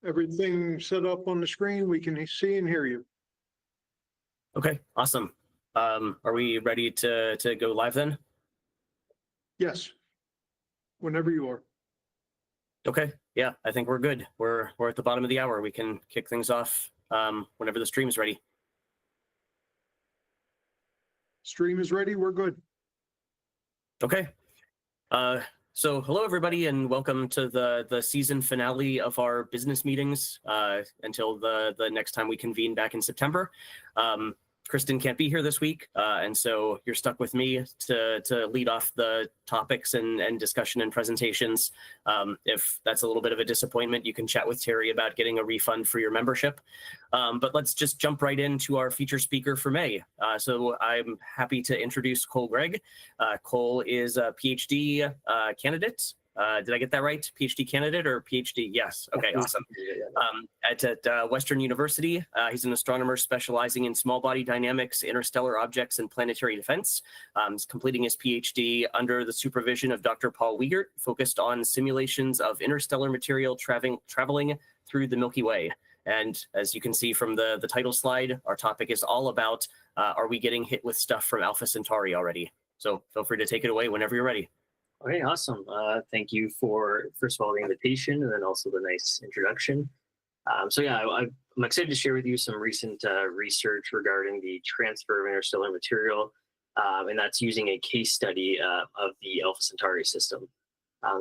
Everything set up on the screen. We can see and hear you. Okay, awesome. Are we ready to go live then? Yes. Whenever you are. Okay, yeah, I think we're good. We're at the bottom of the hour. We can kick things off whenever the stream is ready. Stream is ready. We're good. Okay. So hello everybody and welcome to the season finale of our business meetings until the next time we convene back in September. Kristen can't be here this week, and so you're stuck with me to lead off the topics and discussion and presentations. If that's a little bit of a disappointment, you can chat with Terry about getting a refund for your membership. But let's just jump right into our feature speaker for May. So I'm happy to introduce Gregg. Cole is a PhD candidate. Did I get that right? PhD candidate or PhD? Yes. Okay, awesome. At Western University, he's an astronomer specializing in small body dynamics, interstellar objects, and planetary defense. He's completing his PhD under the supervision of Dr. Paul Wiegert, focused on simulations of interstellar material traveling through the Milky Way. And as you can see from the title slide, our topic is all about, are we getting hit with stuff from Alpha Centauri already? So feel free to take it away whenever you're ready. Okay, awesome. Thank you for, first of all, the invitation and then also the nice introduction. So yeah, I'm excited to share with you some recent research regarding the transfer of interstellar material, and that's using a case study of the Alpha Centauri system.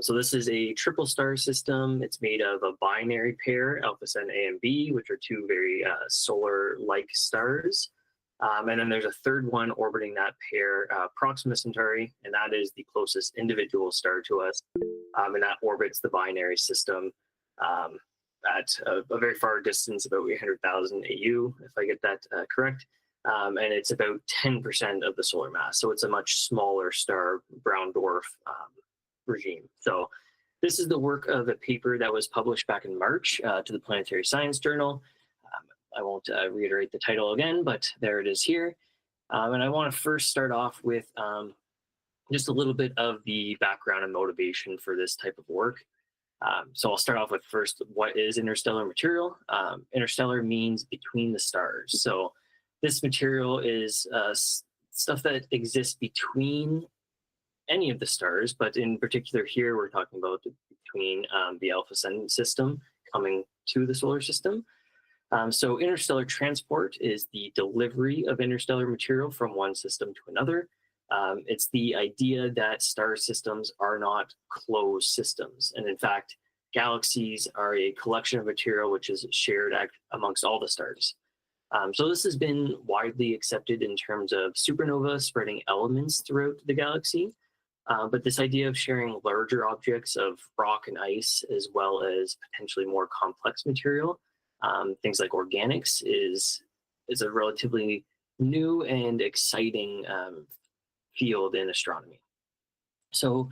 So this is a triple star system. It's made of a binary pair, Alpha Cent A and B, which are two very solar-like stars. And then there's a third one orbiting that pair, Proxima Centauri, and that is the closest individual star to us. And that orbits the binary system at a very far distance, about 800,000 AU, if I get that correct. And it's about 10% of the solar mass. So it's a much smaller star, brown dwarf regime. So this is the work of a paper that was published back in March to the Planetary Science Journal. I won't reiterate the title again, but there it is here. And I want to first start off with just a little bit of the background and motivation for this type of work. So I'll start off with first, what is interstellar material? Interstellar means between the stars. So this material is stuff that exists between any of the stars, but in particular here, we're talking about between the Alpha Centauri system coming to the solar system. So interstellar transport is the delivery of interstellar material from one system to another. It's the idea that star systems are not closed systems. And in fact, galaxies are a collection of material which is shared amongst all the stars. So this has been widely accepted in terms of supernova spreading elements throughout the galaxy. But this idea of sharing larger objects of rock and ice, as well as potentially more complex material, things like organics, is a relatively new and exciting field in astronomy. So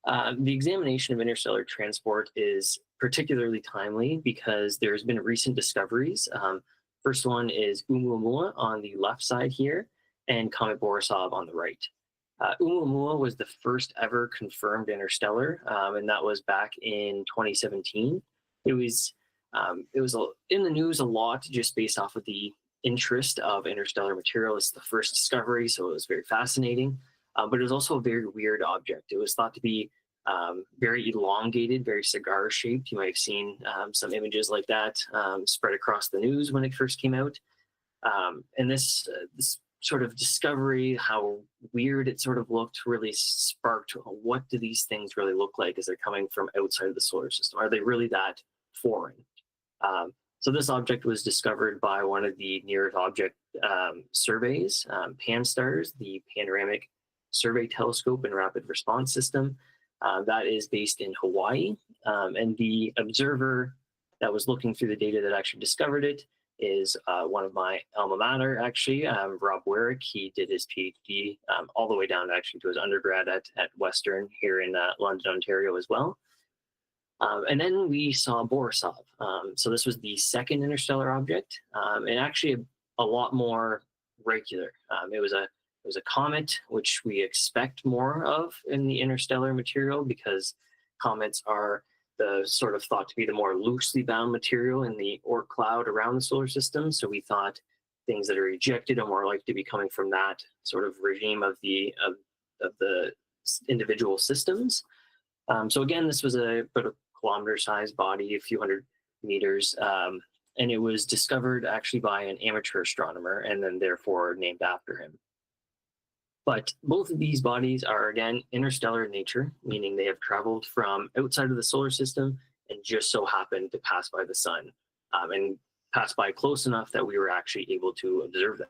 the examination of interstellar transport is particularly timely because there's been recent discoveries. First one is Oumuamua on the left side here, and Comet Borisov on the right. Oumuamua was the first ever confirmed interstellar, and that was back in 2017. It was in the news a lot just based off of the interest of interstellar material. It's the first discovery, so it was very fascinating. But it was also a very weird object. It was thought to be very elongated, very cigar-shaped. You might have seen some images like that spread across the news when it first came out. And this sort of discovery, how weird it sort of looked, really sparked, what do these things really look like as they're coming from outside of the solar system? Are they really that foreign? So this object was discovered by one of the near-Earth object surveys, PanSTARRS, the Panoramic Survey Telescope and Rapid Response System. That is based in Hawaii. And the observer that was looking through the data that actually discovered it is one of my alma mater, actually, Rob Warwick. He did his PhD all the way down actually to his undergrad at Western here in London, Ontario as well. And then we saw Borisov. So this was the second interstellar object, and actually a lot more regular. It was a comet, which we expect more of in the interstellar material because comets are the sort of thought to be the more loosely bound material in the Oort cloud around the solar system. So we thought things that are ejected are more likely to be coming from that sort of regime of the individual systems. So again, this was about a kilometer-sized body, a few hundred meters, and it was discovered actually by an amateur astronomer and then therefore named after him. But both of these bodies are, again, interstellar in nature, meaning they have traveled from outside of the solar system and just so happened to pass by the sun, and pass by close enough that we were actually able to observe them.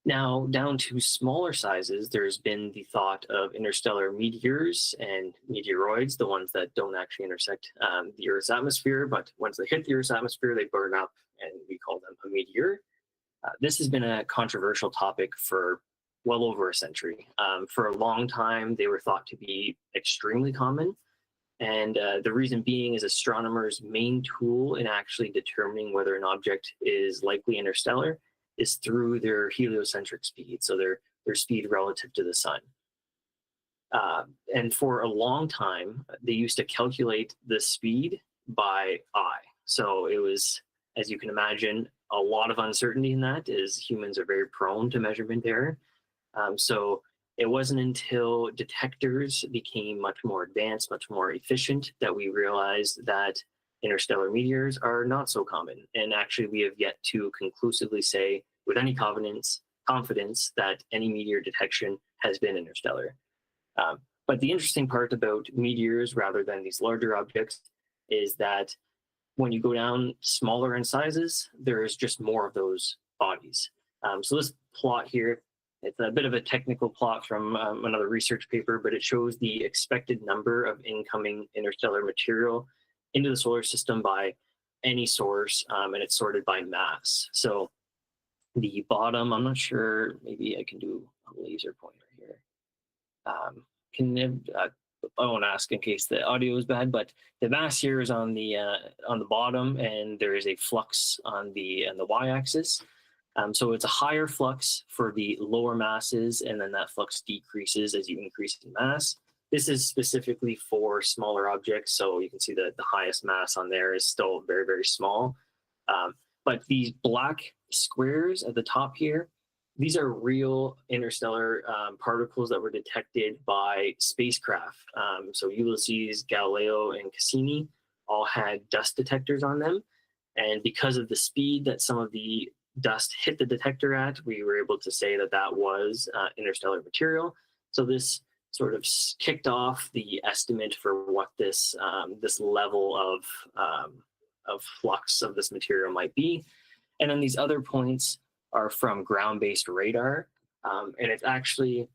Now, down to smaller sizes, there's been the thought of interstellar meteors and meteoroids, the ones that don't actually intersect the Earth's atmosphere, but once they hit the Earth's atmosphere, they burn up, and we call them a meteor. This has been a controversial topic for well over a century. For a long time, they were thought to be extremely common, and the reason being is astronomers' main tool in actually determining whether an object is likely interstellar is through their heliocentric speed, so their speed relative to the sun. And for a long time, they used to calculate the speed by eye. So it was, as you can imagine, a lot of uncertainty in that, as humans are very prone to measurement error. So it wasn't until detectors became much more advanced, much more efficient, that we realized that interstellar meteors are not so common. And actually, we have yet to conclusively say with any confidence that any meteor detection has been interstellar. But the interesting part about meteors rather than these larger objects is that when you go down smaller in sizes, there is just more of those bodies. So this plot here, it's a bit of a technical plot from another research paper, but it shows the expected number of incoming interstellar material into the solar system by any source, and it's sorted by mass. So the bottom, I'm not sure, maybe I can do a laser pointer here. I won't ask in case the audio is bad, but the mass here is on the bottom, and there is a flux on the y-axis. So it's a higher flux for the lower masses, and then that flux decreases as you increase in mass. This is specifically for smaller objects, so you can see that the highest mass on there is still very, very small. But these black squares at the top here, these are real interstellar particles that were detected by spacecraft. So Ulysses, Galileo, and Cassini all had dust detectors on them. And because of the speed that some of the dust hit the detector at, we were able to say that that was interstellar material. So this sort of kicked off the estimate for what this level of flux of this material might be. And then these other points are from ground-based radar, and it's actually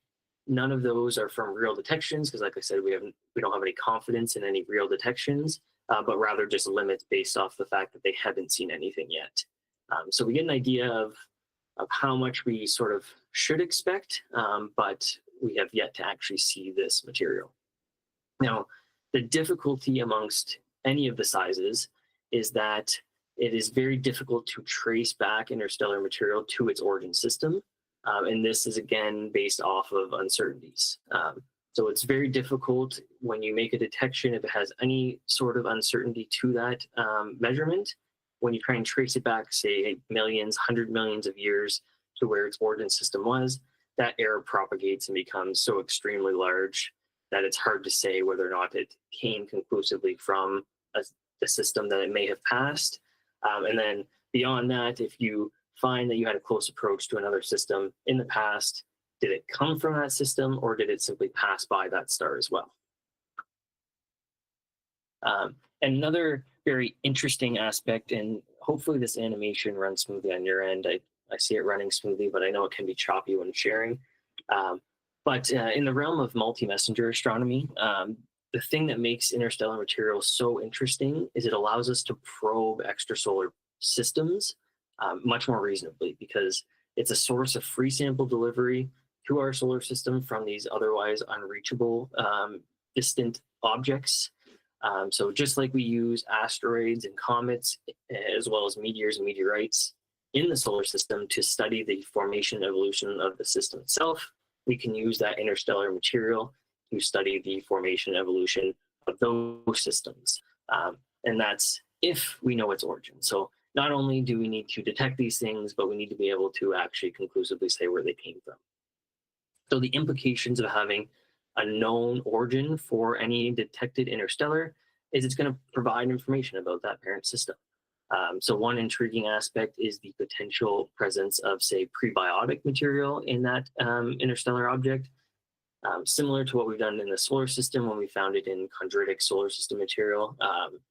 none of those are from real detections, because like I said, we don't have any confidence in any real detections, but rather just limits based off the fact that they haven't seen anything yet. So we get an idea of how much we sort of should expect, but we have yet to actually see this material. Now, the difficulty amongst any of the sizes is that it is very difficult to trace back interstellar material to its origin system. And this is, again, based off of uncertainties. So it's very difficult when you make a detection, if it has any sort of uncertainty to that measurement, when you try and trace it back, say, millions, 100 millions of years to where its origin system was, that error propagates and becomes so extremely large that it's hard to say whether or not it came conclusively from the system that it may have passed. And then beyond that, if you find that you had a close approach to another system in the past, did it come from that system, or did it simply pass by that star as well? Another very interesting aspect, and hopefully this animation runs smoothly on your end. I see it running smoothly, but I know it can be choppy when sharing. But in the realm of multi-messenger astronomy, the thing that makes interstellar material so interesting is it allows us to probe extrasolar systems much more reasonably, because it's a source of free sample delivery to our solar system from these otherwise unreachable distant objects. So just like we use asteroids and comets, as well as meteors and meteorites in the solar system to study the formation and evolution of the system itself, we can use that interstellar material to study the formation and evolution those systems. And that's if we know its origin. So not only do we need to detect these things, but we need to be able to actually conclusively say where they came from. So the implications of having a known origin for any detected interstellar is it's going to provide information about that parent system. So one intriguing aspect is the potential presence of, say, prebiotic material in that interstellar object. Similar to what we've done in the solar system when we found it in chondritic solar system material.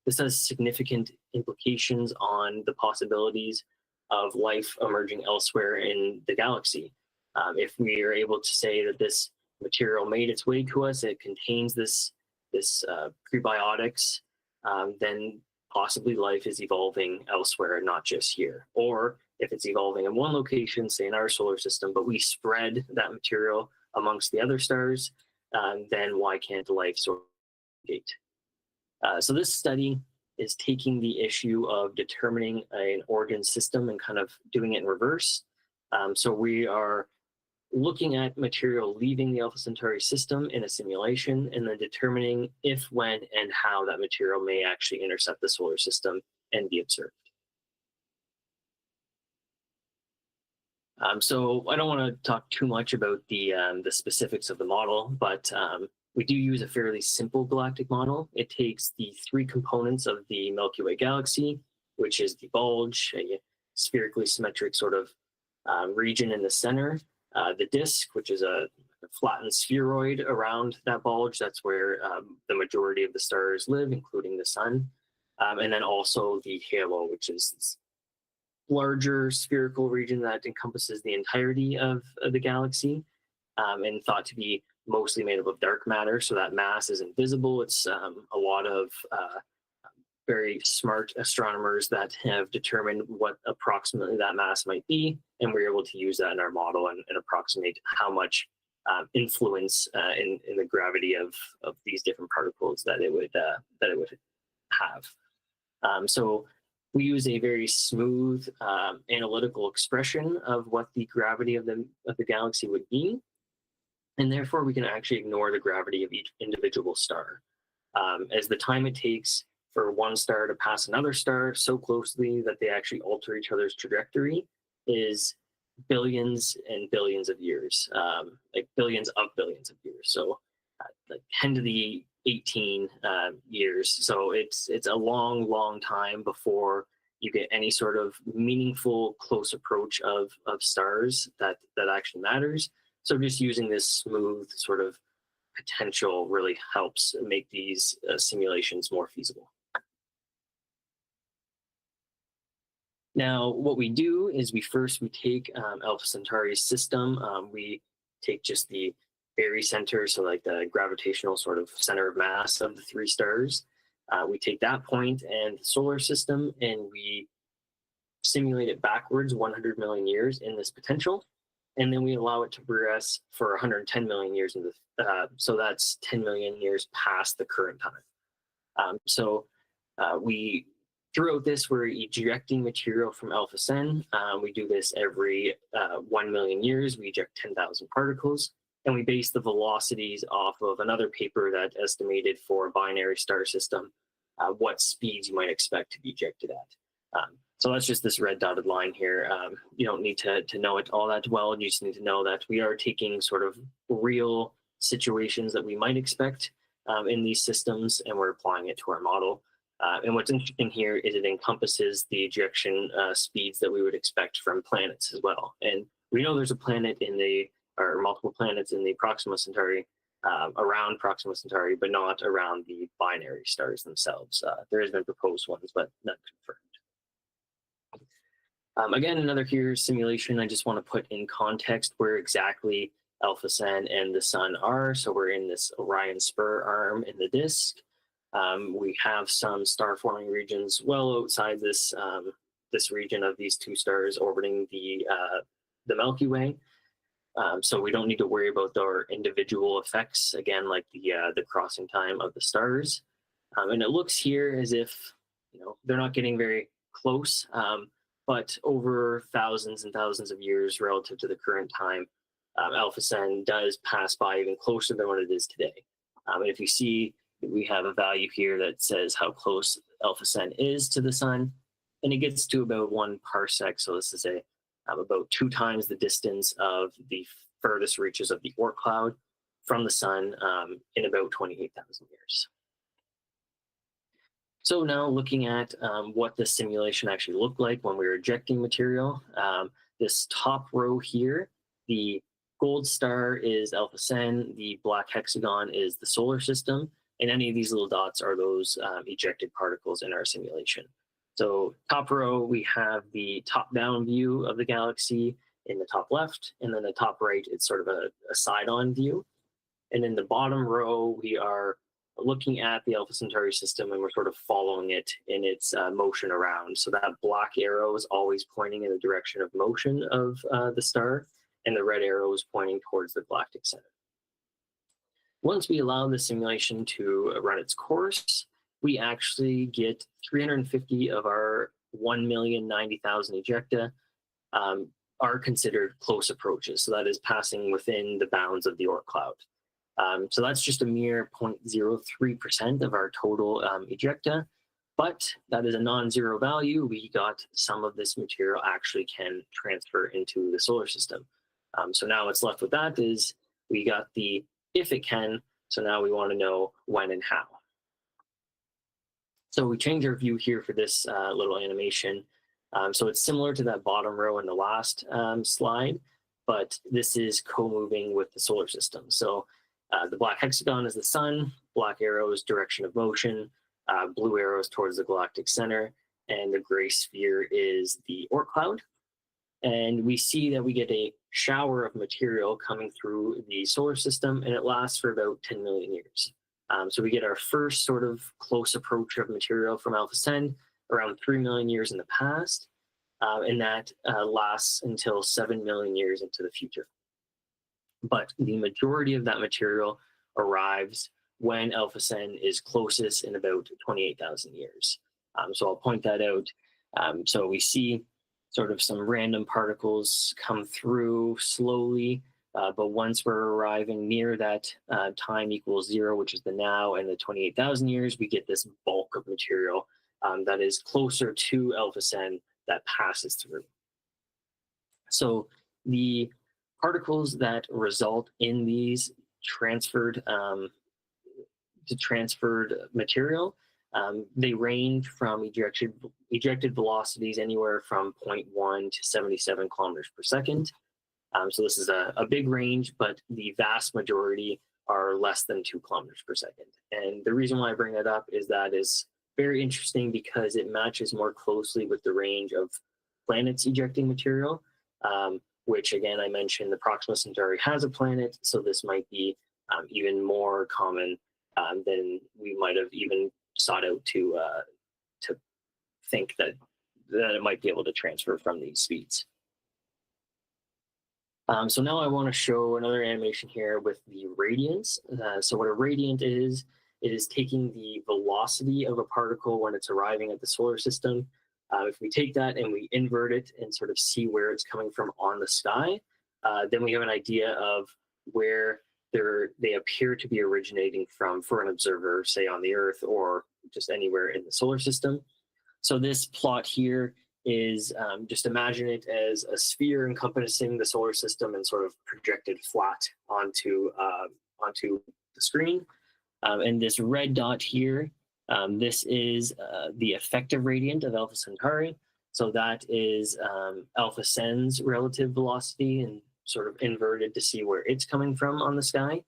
This has significant implications on the possibilities of life emerging elsewhere in the galaxy. If we are able to say that this material made its way to us, it contains this prebiotics, then possibly life is evolving elsewhere, not just here. Or if it's evolving in one location, say in our solar system, but we spread that material amongst the other stars, then why can't life sort of propagate? So this study is taking the issue of determining an origin system and kind of doing it in reverse. So we are looking at material leaving the Alpha Centauri system in a simulation and then determining if, when, and how that material may actually intercept the solar system and be observed. So I don't want to talk too much about the specifics of the model, but we do use a fairly simple galactic model. It takes the three components of the Milky Way galaxy, which is the bulge, a spherically symmetric sort of region in the center, the disk, which is a flattened spheroid around that bulge. That's where the majority of the stars live, including the sun. And then also the halo, which is this larger spherical region that encompasses the entirety of the galaxy, and thought to be mostly made up of dark matter. So that mass is invisible. It's a lot of very smart astronomers that have determined what approximately that mass might be, and we're able to use that in our model and approximate how much influence in the gravity of these different particles that it would have. So we use a very smooth analytical expression of what the gravity of the galaxy would be, and therefore we can actually ignore the gravity of each individual star. As the time it takes for one star to pass another star so closely that they actually alter each other's trajectory is billions and billions of years, like billions of years. So like 10 to the 18 years. So it's a long time before you get any sort of meaningful close approach of stars that actually matters. So just using this smooth sort of potential really helps make these simulations more feasible. Now, what we do is we take Alpha Centauri's system. We take just the very center, so like the gravitational sort of center of mass of the three stars. We take that point and the solar system, and we simulate it backwards 100 million years in this potential, and then we allow it to progress for 110 million years in the, so that's 10 million years past the current time. Throughout this, we're ejecting material from Alpha Cen. We do this every 1 million years. We eject 10,000 particles, and we base the velocities off of another paper that estimated for a binary star system what speeds you might expect to be ejected at. So that's just this red dotted line here. You don't need to know it all that well. You just need to know that we are taking sort of real situations that we might expect in these systems, and we're applying it to our model. And what's interesting here is it encompasses the ejection speeds that we would expect from planets as well. And we know there's a planet or multiple planets in the Proxima Centauri, around Proxima Centauri, but not around the binary stars themselves. There has been proposed ones, but not confirmed. Again, another here simulation. I just want to put in context where exactly Alpha Cen and the sun are. So we're in this Orion spur arm in the disk. We have some star forming regions well outside this region of these two stars orbiting the Milky Way. So we don't need to worry about their individual effects, again, like the crossing time of the stars. And it looks here as if they're not getting very close, but over thousands and thousands of years relative to the current time, Alpha Cen does pass by even closer than what it is today. And if you see we have a value here that says how close Alpha Cent is to the sun, and it gets to about 1 parsec. So this is about 2 times the distance of the furthest reaches of the Oort cloud from the sun in about 28,000 years. So now looking at what the simulation actually looked like when we were ejecting material, this top row here, the gold star is Alpha Cent, the black hexagon is the solar system, and any of these little dots are those ejected particles in our simulation. So top row, we have the top-down view of the galaxy in the top left, and then the top right, it's sort of a side-on view. And in the bottom row, we are looking at the Alpha Centauri system, and we're sort of following it in its motion around. So that black arrow is always pointing in the direction of motion of the star, and the red arrow is pointing towards the galactic center. Once we allow the simulation to run its course, we actually get 350 of our 1,090,000 ejecta are considered close approaches. So that is passing within the bounds of the Oort cloud. So that's just a mere 0.03% of our total ejecta, but that is a non-zero value. We got some of this material actually can transfer into the solar system. So now what's left with that is we got the if it can, so now we want to know when and how. So we change our view here for this little animation. So it's similar to that bottom row in the last slide, but this is co-moving with the solar system. So the black hexagon is the sun, black arrow is direction of motion, blue arrows towards the galactic center, and the gray sphere is the Oort cloud. And we see that we get a shower of material coming through the solar system, and it lasts for about 10 million years. So we get our first sort of close approach of material from Alpha Cent around 3 million years in the past, and that lasts until 7 million years into the future. But the majority of that material arrives when Alpha Cent is closest in about 28,000 years. So I'll point that out. So we see sort of some random particles come through slowly, but once we're arriving near that time equals 0, which is the now, and the 28,000 years, we get this bulk of material that is closer to Alpha Cent that passes through. So the particles that result in these transferred material, they range from ejected velocities anywhere from 0.1 to 77 kilometers per second. So this is a big range, but the vast majority are less than 2 kilometers per second. And the reason why I bring that up is that is very interesting because it matches more closely with the range of planets ejecting material, which again, I mentioned the Proxima Centauri has a planet, so this might be even more common than we might have even sought out to think that it might be able to transfer from these speeds. So now I want to show another animation here with the radiance. So what a radiant is, it is taking the velocity of a particle when it's arriving at the solar system. If we take that and we invert it and sort of see where it's coming from on the sky, then we have an idea of where they appear to be originating from for an observer, say on the Earth or just anywhere in the solar system. So this plot here is just imagine it as a sphere encompassing the solar system and sort of projected flat onto the screen. And this red dot here, this is the effective radiant of Alpha Centauri. So that is Alpha Cent's relative velocity and sort of inverted to see where it's coming from on the sky.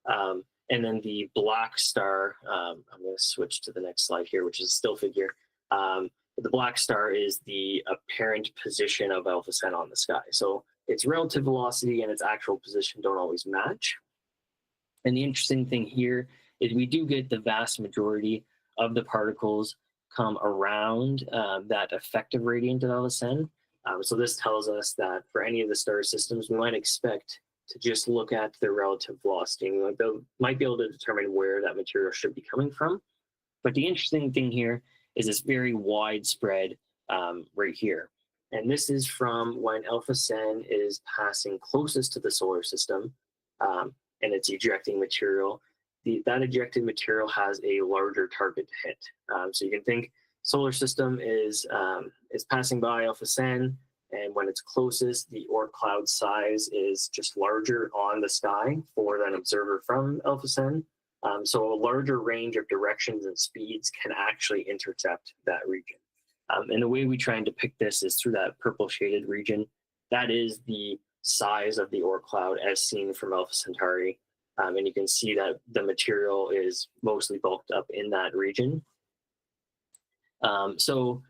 And then the black star, I'm going to switch to the next slide here, which is a still figure. The black star is the apparent position of Alpha Cent on the sky. So its relative velocity and its actual position don't always match. And the interesting thing here is we do get the vast majority of the particles come around that effective radiant of Alpha Cent. So this tells us that for any of the star systems, we might expect to just look at their relative velocity. And we might be able to determine where that material should be coming from. But the interesting thing here is this very widespread right here. And this is from when Alpha Cent is passing closest to the solar system and it's ejecting material. that ejected material has a larger target to hit. So you can think solar system is passing by Alpha Centauri, and when it's closest, the Oort cloud size is just larger on the sky for that observer from Alpha Centauri. So a larger range of directions and speeds can actually intercept that region. And the way we try and depict this is through that purple shaded region. That is the size of the Oort cloud as seen from Alpha Centauri. And you can see that the material is mostly bulked up in that region. So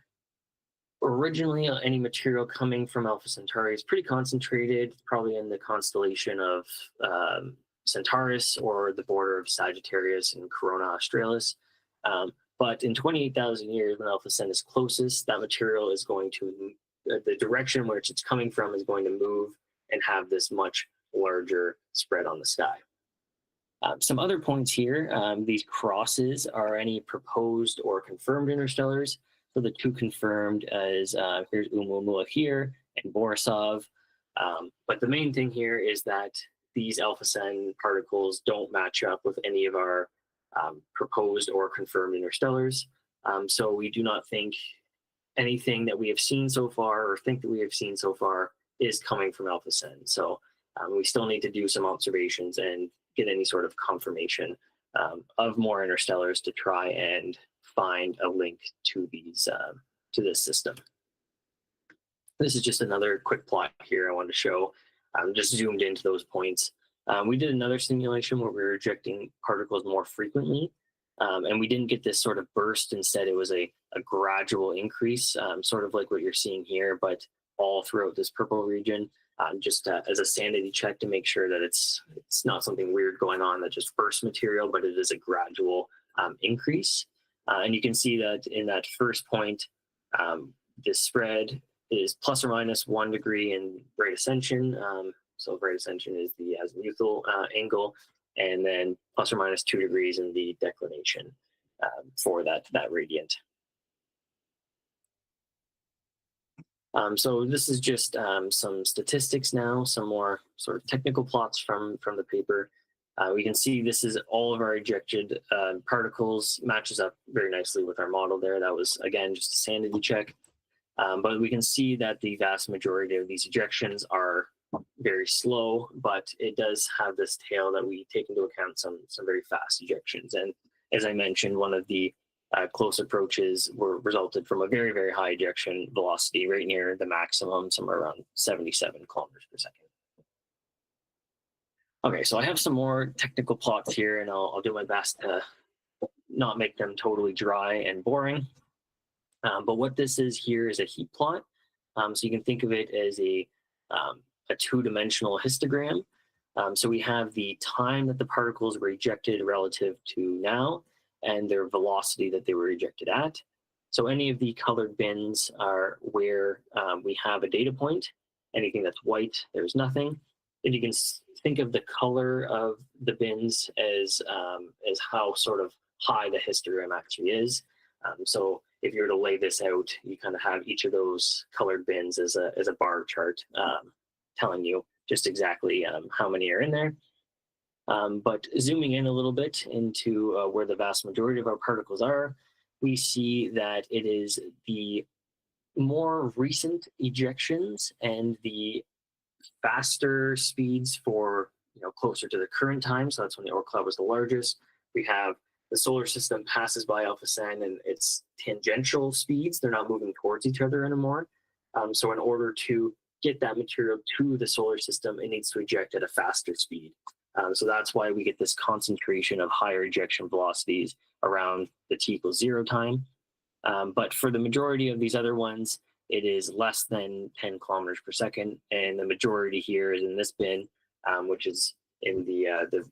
originally, any material coming from Alpha Centauri is pretty concentrated, probably in the constellation of Centaurus or the border of Sagittarius and Corona Australis. But in 28,000 years, when Alpha Centauri is closest, that material is going to, the direction which it's coming from is going to move and have this much larger spread on the sky. Some other points here, these crosses are any proposed or confirmed interstellars. So the two confirmed is here's Oumuamua here and Borisov. But the main thing here is that these Alpha Centauri particles don't match up with any of our proposed or confirmed interstellars. So we do not think anything that we have seen so far or think that we have seen so far is coming from Alpha Centauri. So we still need to do some observations and get any sort of confirmation of more interstellars to try and find a link to these to this system. This is just another quick plot here I wanted to show. Just zoomed into those points. We did another simulation where we were ejecting particles more frequently, and we didn't get this sort of burst. Instead, it was a gradual increase, sort of like what you're seeing here, but all throughout this purple region. Just as a sanity check to make sure that it's not something weird going on that just bursts material, but it is a gradual increase. And you can see that in that first point, the spread is plus or minus 1 degree in rate ascension. So rate ascension is the azimuthal angle, and then plus or minus 2 degrees in the declination for that radiant. So this is just some statistics now, some more sort of technical plots from the paper. We can see this is all of our ejected particles, matches up very nicely with our model there. That was, again, just a sanity check. But we can see that the vast majority of these ejections are very slow, but it does have this tail that we take into account some very fast ejections. And as I mentioned, one of the close approaches resulted from a very, very high ejection velocity right near the maximum, somewhere around 77 kilometers per second. Okay, so I have some more technical plots here, and I'll do my best to not make them totally dry and boring. But what this is here is a heat plot. So you can think of it as a two-dimensional histogram. So we have the time that the particles were ejected relative to now, and their velocity that they were ejected at. So any of the colored bins are where we have a data point. Anything that's white, there's nothing. And you can think of the color of the bins as how sort of high the histogram actually is. So if you were to lay this out, you kind of have each of those colored bins as a bar chart telling you just exactly how many are in there. But zooming in a little bit into where the vast majority of our particles are, we see that it is the more recent ejections and the faster speeds for closer to the current time. So that's when the Oort cloud was the largest. We have the solar system passes by Alpha Centauri and its tangential speeds. They're not moving towards each other anymore. So in order to get that material to the solar system, it needs to eject at a faster speed. So that's why we get this concentration of higher ejection velocities around the t=0 time. But for the majority of these other ones, it is less than 10 kilometers per second. And the majority here is in this bin, which is in the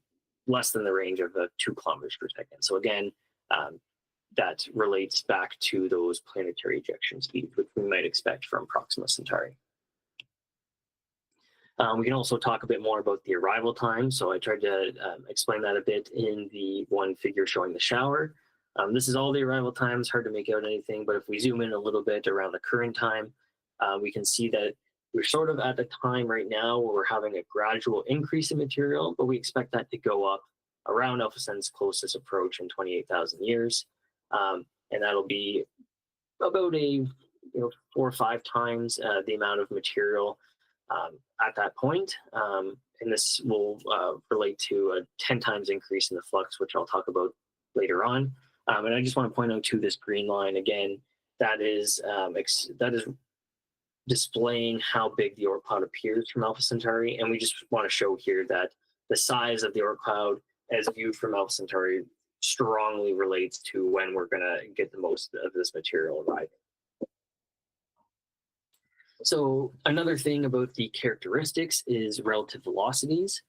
less than the range of 2 kilometers per second. So again, that relates back to those planetary ejection speeds, which we might expect from Proxima Centauri. We can also talk a bit more about the arrival time. So I tried to explain that a bit in the one figure showing the shower. This is all the arrival times, hard to make out anything, but if we zoom in a little bit around the current time, we can see that we're sort of at a time right now where we're having a gradual increase in material, but we expect that to go up around Alpha Centauri's closest approach in 28,000 years. And that'll be about 4 or 5 times the amount of material at that point. And this will relate to a 10 times increase in the flux, which I'll talk about later on. And I just want to point out to this green line again, that is displaying how big the Oort cloud appears from Alpha Centauri. And we just want to show here that the size of the Oort cloud as viewed from Alpha Centauri strongly relates to when we're going to get the most of this material arriving. So another thing about the characteristics is relative velocities.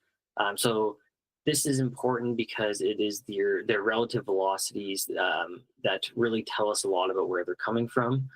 So this is important because it is their relative velocities that really tell us a lot about where they're coming from.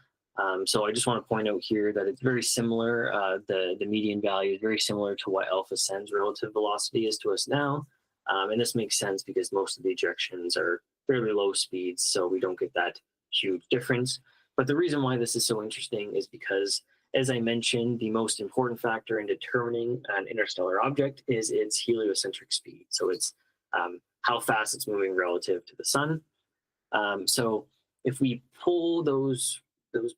So I just want to point out here that it's very similar. The median value is very similar to what Alpha Centauri's relative velocity is to us now. And this makes sense because most of the ejections are fairly low speeds, so we don't get that huge difference. But the reason why this is so interesting is because, as I mentioned, the most important factor in determining an interstellar object is its heliocentric speed. So it's how fast it's moving relative to the sun. So if we pull those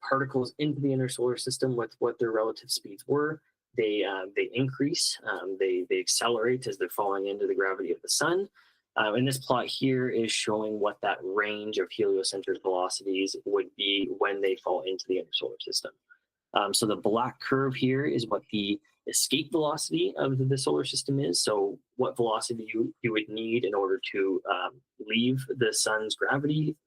particles into the inner solar system with what their relative speeds were, they increase, they accelerate as they're falling into the gravity of the sun. And this plot here is showing what that range of heliocentric velocities would be when they fall into the inner solar system. So the black curve here is what the escape velocity of the solar system is. So what velocity you would need in order to leave the sun's gravity.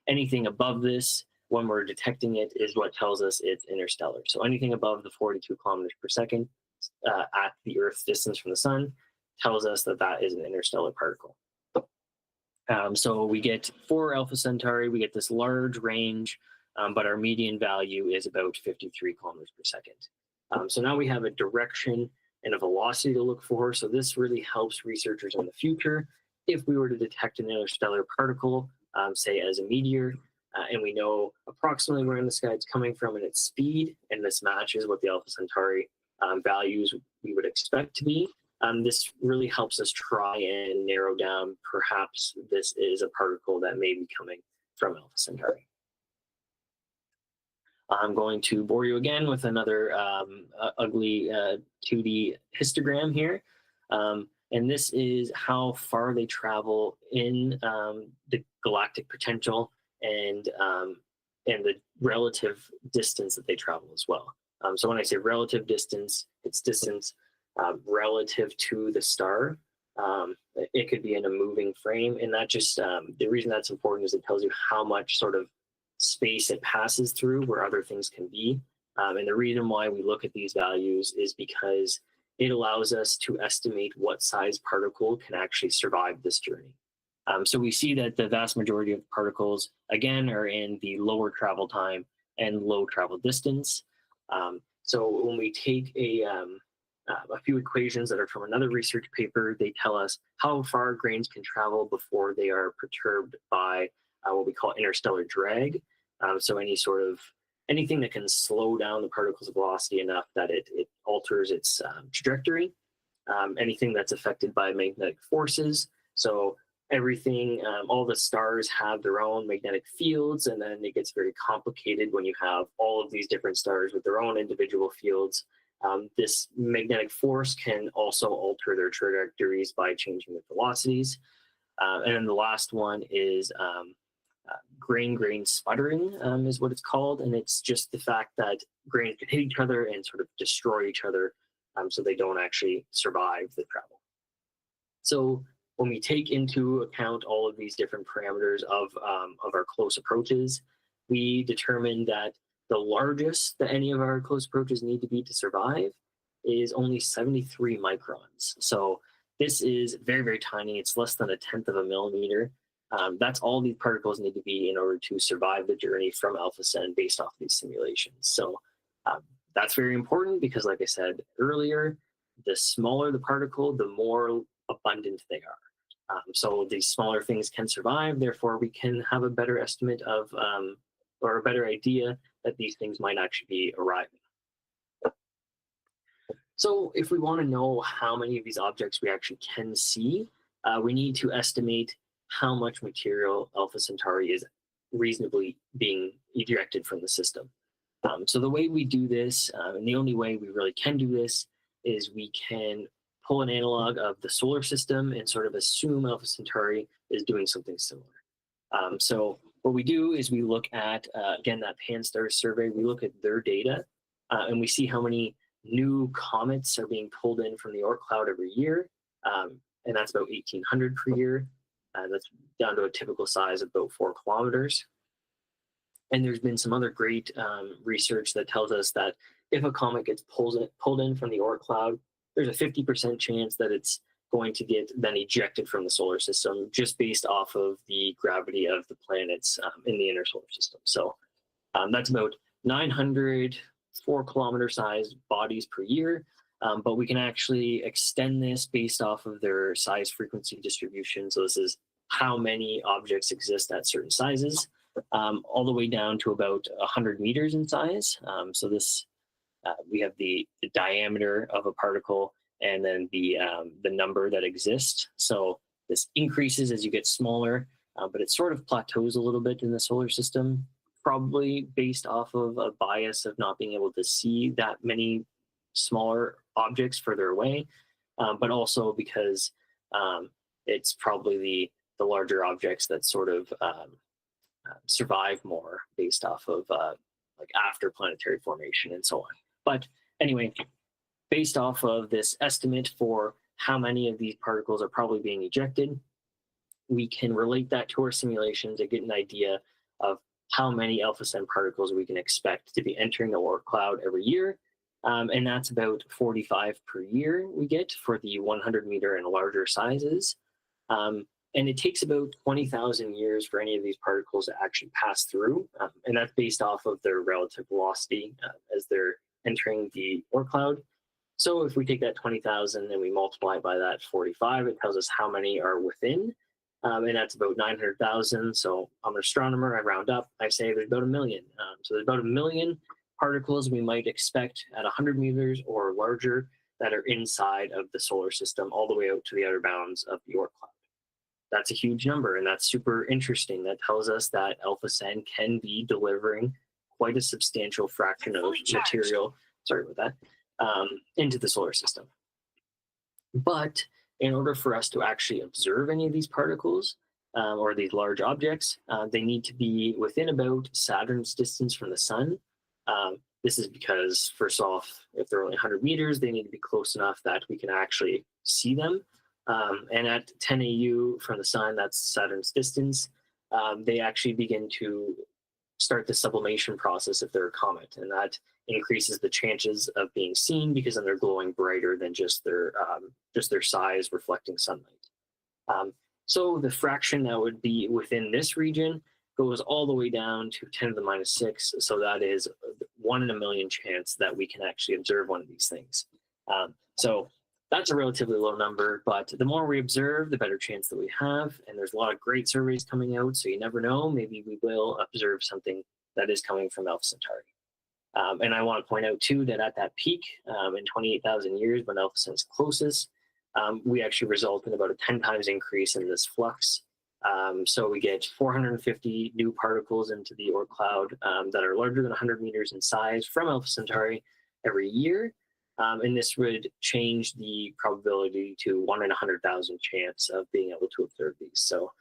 Anything above this, when we're detecting it, is what tells us it's interstellar. So anything above the 42 kilometers per second at the Earth's distance from the sun tells us that that is an interstellar particle. So we get, for Alpha Centauri, we get this large range, but our median value is about 53 kilometers per second. So now we have a direction and a velocity to look for. So this really helps researchers in the future. If we were to detect an interstellar particle, say as a meteor, and we know approximately where in the sky it's coming from and its speed, and this matches what the Alpha Centauri values we would expect to be, this really helps us try and narrow down perhaps this is a particle that may be coming from Alpha Centauri. I'm going to bore you again with another ugly 2D histogram here. And this is how far they travel in the galactic potential and the relative distance that they travel as well. So when I say relative distance, it's distance relative to the star. It could be in a moving frame, and that just the reason that's important is it tells you how much sort of space it passes through where other things can be. And the reason why we look at these values is because it allows us to estimate what size particle can actually survive this journey. So we see that the vast majority of particles, again, are in the lower travel time and low travel distance. So when we take a few equations that are from another research paper, they tell us how far grains can travel before they are perturbed by what we call interstellar drag. So anything that can slow down the particle's velocity enough that it alters its trajectory. Anything that's affected by magnetic forces. So everything, all the stars have their own magnetic fields, and then it gets very complicated when you have all of these different stars with their own individual fields. This magnetic force can also alter their trajectories by changing the velocities. And then the last one is grain sputtering is what it's called. And it's just the fact that grains can hit each other and sort of destroy each other, so they don't actually survive the travel. So when we take into account all of these different parameters of our close approaches, we determine that the largest that any of our close approaches need to be to survive is only 73 microns. So this is very, very tiny. It's less than 1/10 of a millimeter. That's all these particles need to be in order to survive the journey from Alpha Centauri based off these simulations. So that's very important because, like I said earlier, the smaller the particle, the more abundant they are. So these smaller things can survive. Therefore, we can have a better estimate of, or a better idea that these things might actually be arriving. So if we want to know how many of these objects we actually can see, we need to estimate how much material Alpha Centauri is reasonably being ejected from the system. So the way we do this, and the only way we really can do this, is we can pull an analog of the solar system and sort of assume Alpha Centauri is doing something similar. So what we do is we look at, again, that Pan-STARRS survey, we look at their data, and we see how many new comets are being pulled in from the Oort cloud every year, and that's about 1,800 per year. That's down to a typical size of about 4 kilometers. And there's been some other great research that tells us that if a comet gets pulled in from the Oort cloud, there's a 50% chance that it's going to get then ejected from the solar system just based off of the gravity of the planets in the inner solar system. So that's about 900 4-kilometer sized bodies per year, but we can actually extend this based off of their size frequency distribution. So this is how many objects exist at certain sizes, all the way down to about 100 meters in size. So this we have the diameter of a particle and then the number that exists. So this increases as you get smaller, but it sort of plateaus a little bit in the solar system, probably based off of a bias of not being able to see that many smaller objects further away, but also because it's probably the larger objects that sort of survive more based off of like after planetary formation and so on. But anyway, based off of this estimate for how many of these particles are probably being ejected, we can relate that to our simulation to get an idea of how many alpha Centauri particles we can expect to be entering the Oort cloud every year. And that's about 45 per year we get for the 100 meter and larger sizes. And it takes about 20,000 years for any of these particles to actually pass through. And that's based off of their relative velocity as they're entering the Oort cloud. So if we take that 20,000 and we multiply by that 45, it tells us how many are within. And that's about 900,000. So I'm an astronomer, I round up, I say there's about 1 million. So there's about 1 million particles we might expect at 100 meters or larger that are inside of the solar system, all the way out to the outer bounds of the Oort cloud. That's a huge number, and that's super interesting. That tells us that Alpha Centauri can be delivering quite a substantial fraction of material, sorry about that, into the solar system. But in order for us to actually observe any of these particles or these large objects, they need to be within about Saturn's distance from the sun. This is because, first off, if they're only 100 meters, they need to be close enough that we can actually see them. And at 10 AU from the sun, that's Saturn's distance, they actually begin to start the sublimation process if they're a comet. And that increases the chances of being seen because then they're glowing brighter than just their size reflecting sunlight. So the fraction that would be within this region goes all the way down to 10 to the minus 6. So that is 1 in a million chance that we can actually observe one of these things. So that's a relatively low number, but the more we observe, the better chance that we have. And there's a lot of great surveys coming out, so you never know. Maybe we will observe something that is coming from Alpha Centauri. And I want to point out, too, that at that peak in 28,000 years, when Alpha Centauri is closest, we actually result in about a 10 times increase in this flux. So we get 450 new particles into the Oort cloud that are larger than 100 meters in size from Alpha Centauri every year. And this would change the probability to 1 in 100,000 chance of being able to observe these. So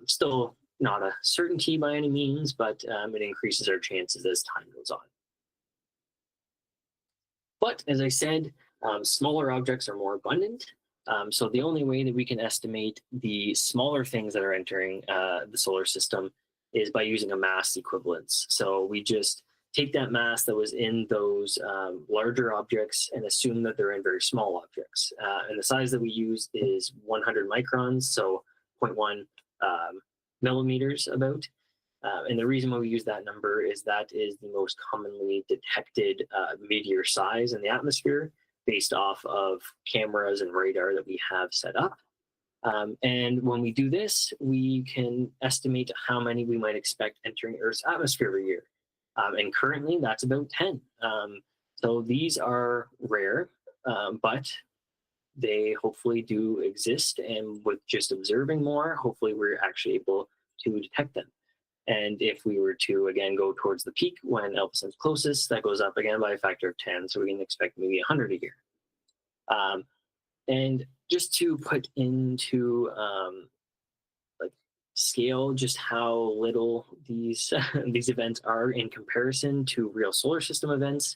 still not a certainty by any means, but it increases our chances as time goes on. But as I said, smaller objects are more abundant. So the only way that we can estimate the smaller things that are entering the solar system is by using a mass equivalence. So we just take that mass that was in those larger objects and assume that they're in very small objects. And the size that we use is 100 microns, so 0.1 millimeters about. And the reason why we use that number is that is the most commonly detected meteor size in the atmosphere based off of cameras and radar that we have set up. And when we do this, we can estimate how many we might expect entering Earth's atmosphere every year. And currently, that's about 10. So these are rare, but they hopefully do exist, and with just observing more, hopefully we're actually able to detect them. And if we were to, again, go towards the peak when Alpha Centauri's closest, that goes up again by a factor of 10. So we can expect maybe 100 a year. And just to put into like scale just how little these these events are in comparison to real solar system events,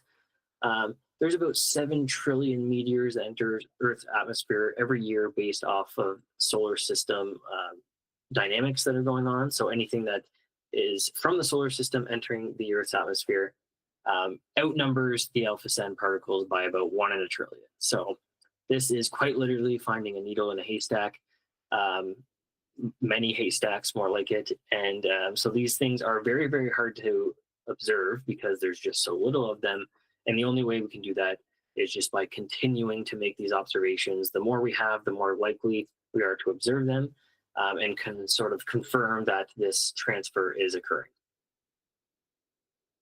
there's about 7 trillion meteors that enter Earth's atmosphere every year based off of solar system dynamics that are going on. So anything that is from the solar system entering the Earth's atmosphere outnumbers the Alpha Centauri particles by about 1 in a trillion. So this is quite literally finding a needle in a haystack, many haystacks more like it. And so these things are very, very hard to observe because there's just so little of them. And the only way we can do that is just by continuing to make these observations. The more we have, the more likely we are to observe them. And can sort of confirm that this transfer is occurring.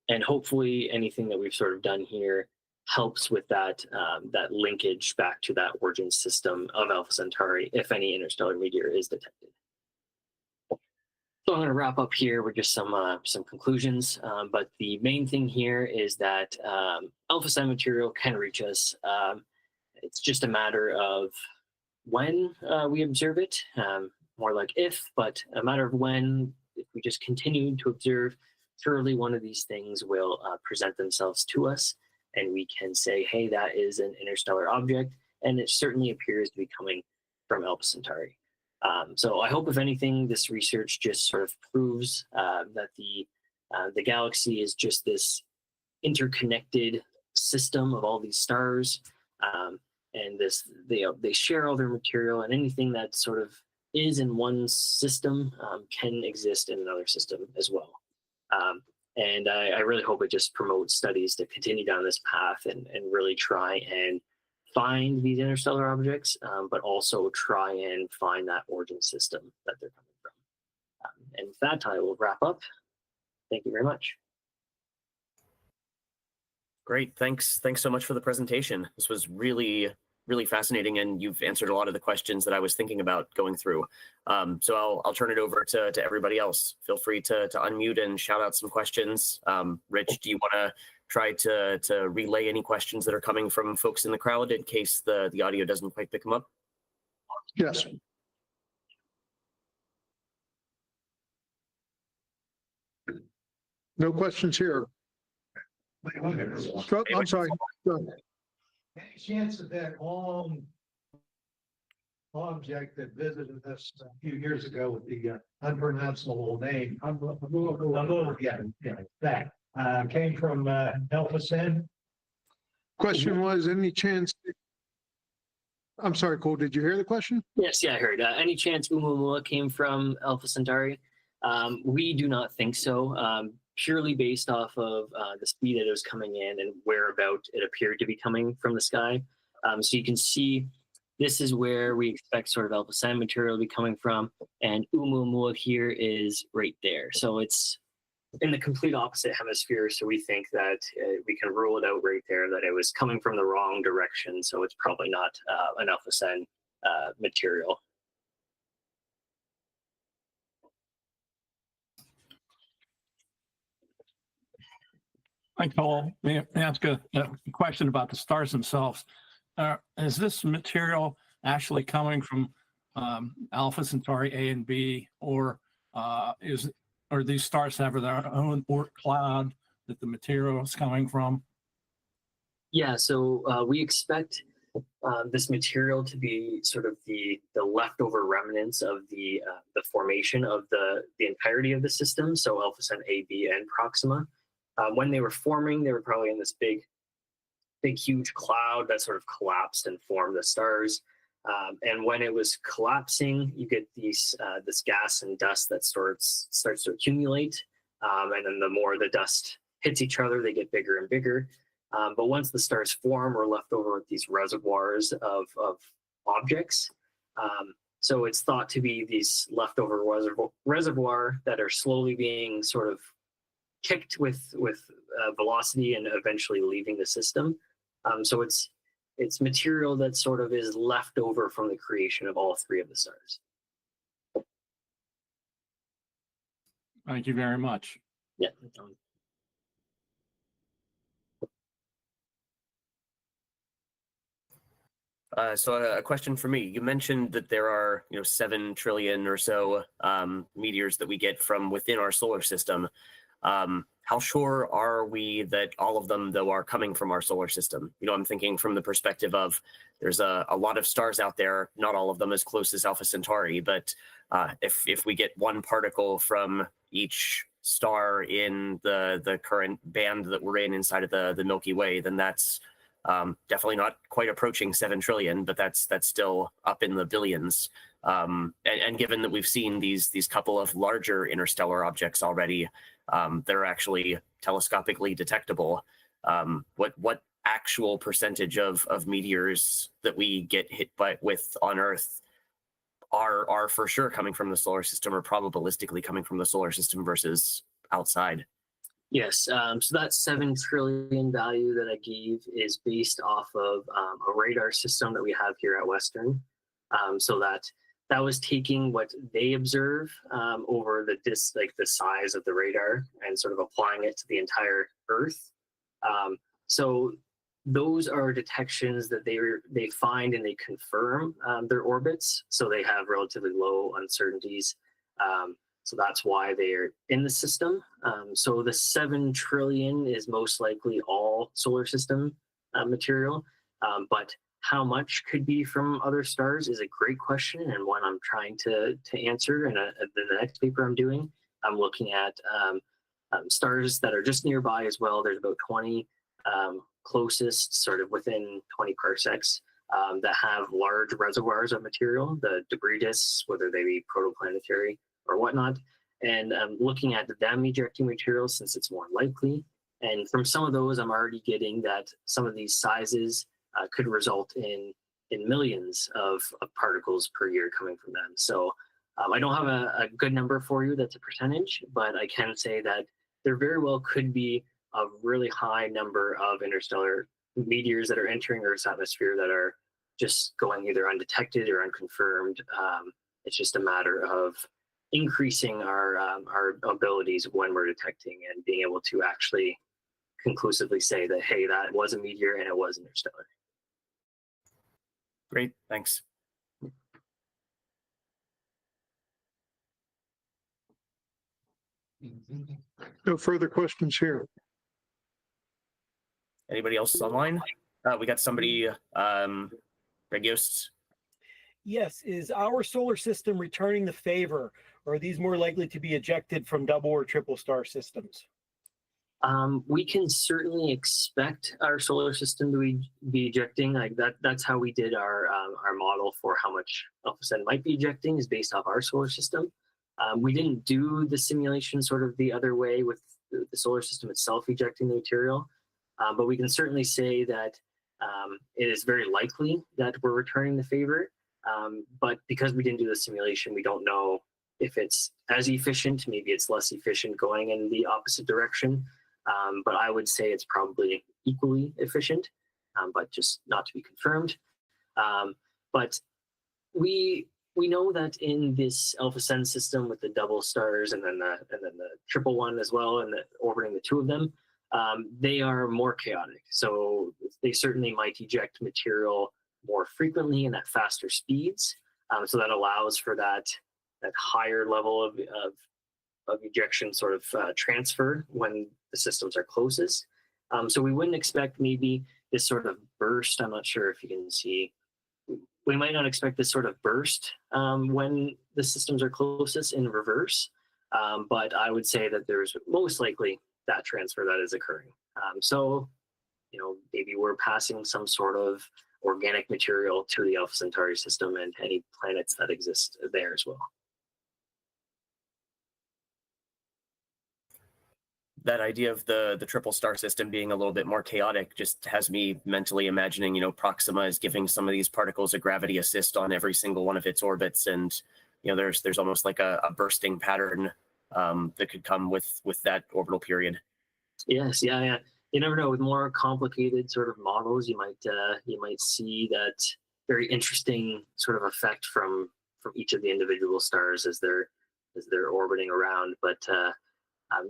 And hopefully anything that we've sort of done here helps with that, that linkage back to that origin system of Alpha Centauri if any interstellar meteor is detected. So I'm going to wrap up here with just some conclusions. But the main thing here is that Alpha Centauri material can reach us. It's just a matter of when we observe it. More like if, but a matter of when. If we just continue to observe, surely one of these things will present themselves to us, and we can say, hey, that is an interstellar object, and it certainly appears to be coming from Alpha Centauri. So I hope, if anything, this research just sort of proves that the galaxy is just this interconnected system of all these stars, and this they share all their material, and anything that sort of is in one system can exist in another system as well. And I really hope it just promotes studies to continue down this path and really try and find these interstellar objects, but also try and find that origin system that they're coming from. And with that, I will wrap up. Thank you very much. Great. Thanks so much for the presentation. This was really fascinating, and you've answered a lot of the questions that I was thinking about going through. So I'll turn it over to everybody else. Feel free to unmute and shout out some questions. Rich, do you want to try to relay any questions that are coming from folks in the crowd in case the audio doesn't quite pick them up? Yes. No questions here. Oh, I'm sorry. Any chance of that long object that visited us a few years ago with the unpronounceable name? That came from Alpha Centauri. Question was, any chance? I'm sorry, Cole, did you hear the question? Yes, yeah, I heard. Any chance Oumuamua came from Alpha Centauri? We do not think so. Purely based off of the speed that it was coming in and whereabout it appeared to be coming from the sky. So you can see this is where we expect sort of Alpha Centauri material to be coming from, and Oumuamua here is right there. So it's in the complete opposite hemisphere, so we think that we can rule it out right there that it was coming from the wrong direction, so it's probably not an Alpha Centauri material. Hi, Cole. May I ask a question about the stars themselves? Is this material actually coming from Alpha Centauri A and B, or these stars have their own Oort cloud that the material is coming from? Yeah, so we expect this material to be sort of the leftover remnants of the formation of the entirety of the system. So Alpha Centauri A, B, and Proxima. When they were forming, they were probably in this big, huge cloud that sort of collapsed and formed the stars. And when it was collapsing, you get this gas and dust that starts to accumulate. And then the more the dust hits each other, they get bigger and bigger. But once the stars form, we're left over with these reservoirs of objects. So it's thought to be these leftover reservoir that are slowly being sort of kicked with velocity and eventually leaving the system. So it's it's material that sort of is left over from the creation of all three of the stars. Thank you very much. Yeah. So a question for me. You mentioned that there are, 7 trillion or so meteors that we get from within our solar system. How sure are we that all of them, though, are coming from our solar system? I'm thinking from the perspective of there's a lot of stars out there, not all of them as close as Alpha Centauri, but if we get one particle from each star in the current band that we're in inside of the Milky Way, then that's definitely not quite approaching 7 trillion, but that's still up in the billions. And given that we've seen these couple of larger interstellar objects already that are actually telescopically detectable, what actual percentage of meteors that we get hit with on Earth are for sure coming from the solar system, or probabilistically coming from the solar system versus outside? Yes, so that 7 trillion value that I gave is based off of a radar system that we have here at Western. So that was taking what they observe over the size of the radar and sort of applying it to the entire Earth. So those are detections that they find and they confirm their orbits. So they have relatively low uncertainties. So that's why they're in the system. So the 7 trillion is most likely all solar system material, but how much could be from other stars is a great question, and one I'm trying to answer in the next paper I'm doing. I'm looking at stars that are just nearby as well. There's about 20 closest, sort of within 20 parsecs, that have large reservoirs of material, the debris disks, whether they be protoplanetary or whatnot, and looking at them ejecting material since it's more likely. And from some of those, I'm already getting that some of these sizes could result in millions of particles per year coming from them. So I don't have a good number for you that's a percentage, but I can say that there very well could be a really high number of interstellar meteors that are entering Earth's atmosphere that are just going either undetected or unconfirmed. It's just a matter of increasing our abilities when we're detecting and being able to actually conclusively say that, hey, that was a meteor and it was interstellar. Great, thanks. No further questions here. Anybody else online? We got somebody, Gregg Yost. Yes, is our solar system returning the favor, or are these more likely to be ejected from double or triple star systems? We can certainly expect our solar system to be ejecting. Like that's how we did our model for how much Alpha Centauri might be ejecting, is based off our solar system. We didn't do the simulation sort of the other way with the solar system itself ejecting the material, but we can certainly say that it is very likely that we're returning the favor. But because we didn't do the simulation, we don't know if it's as efficient. Maybe it's less efficient going in the opposite direction. But I would say it's probably equally efficient, but just not to be confirmed. But we know that in this Alpha Centauri system with the double stars and then the triple one as well, and orbiting the two of them, they are more chaotic. So they certainly might eject material more frequently and at faster speeds. So that allows for that higher level of ejection sort of transfer when the systems are closest. So we wouldn't expect maybe this sort of burst. I'm not sure if you can see. We might not expect this sort of burst when the systems are closest in reverse. But I would say that there's most likely that transfer that is occurring. So, maybe we're passing some sort of organic material to the Alpha Centauri system and any planets that exist there as well. That idea of the triple star system being a little bit more chaotic just has me mentally imagining, Proxima is giving some of these particles a gravity assist on every single one of its orbits, and there's almost like a bursting pattern that could come with that orbital period. Yes, yeah. you never know. With more complicated sort of models, you might see that very interesting sort of effect from each of the individual stars as they're orbiting around. But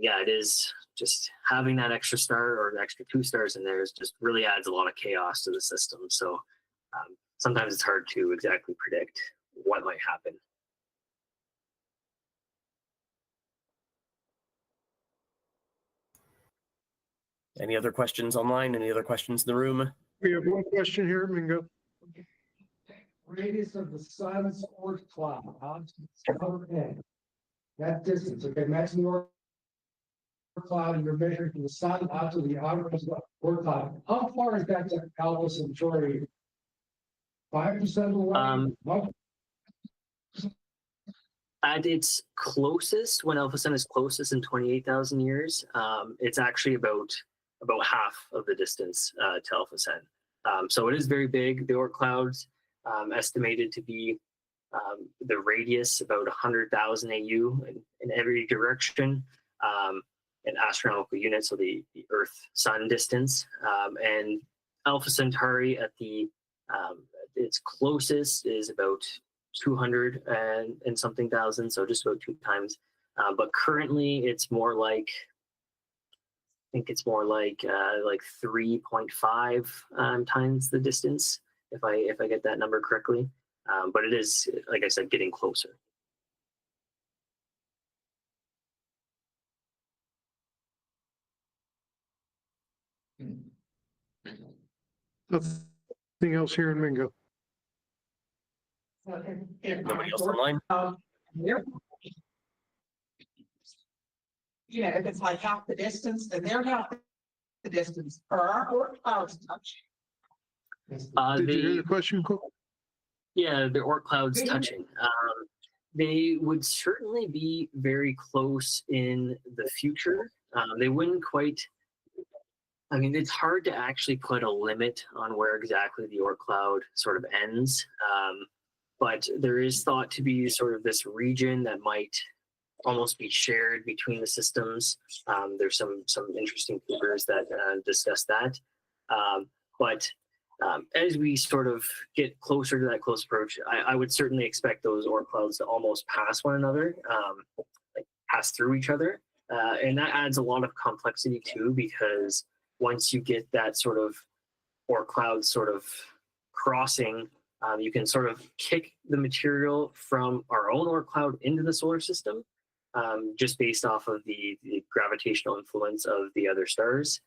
yeah, it is just having that extra star or the extra two stars in there is just really adds a lot of chaos to the system. So sometimes it's hard to exactly predict what might happen. Any other questions online? Any other questions in the room? We have one question here, Mingo. Radius of the sun's Oort cloud onto the outer edge. That distance, okay, imagine your cloud and you're measuring from the sun out to the outer edge of the Oort cloud. How far is that to Alpha Centauri? 5% of the way? What? At its closest, when Alpha Centauri is closest in 28,000 years, it's actually about half of the distance to Alpha Centauri. So it is very big. The Oort clouds estimated to be the radius about 100,000 AU in every direction, in astronomical units, so the Earth-Sun distance. And Alpha Centauri at its closest is about 200 and something thousand, so just about 2 times. But currently, it's more like, I think it's more like 3.5 times the distance, if I get that number correctly. But it is, like I said, getting closer. Nothing else here in Mingo. Nobody else online? Yeah, if it's like half the distance, then they're half the distance, or our clouds touch. Did you hear the question, Cole? Yeah, the Oort clouds touching. They would certainly be very close in the future. They wouldn't quite. I mean, it's hard to actually put a limit on where exactly the Oort cloud sort of ends. But there is thought to be sort of this region that might almost be shared between the systems. There's some interesting papers that discuss that. But as we sort of get closer to that close approach, I would certainly expect those Oort clouds to almost pass one another, like pass through each other. And that adds a lot of complexity too, because once you get that sort of Oort cloud sort of crossing, you can sort of kick the material from our own Oort cloud into the solar system, just based off of the gravitational influence of the other stars.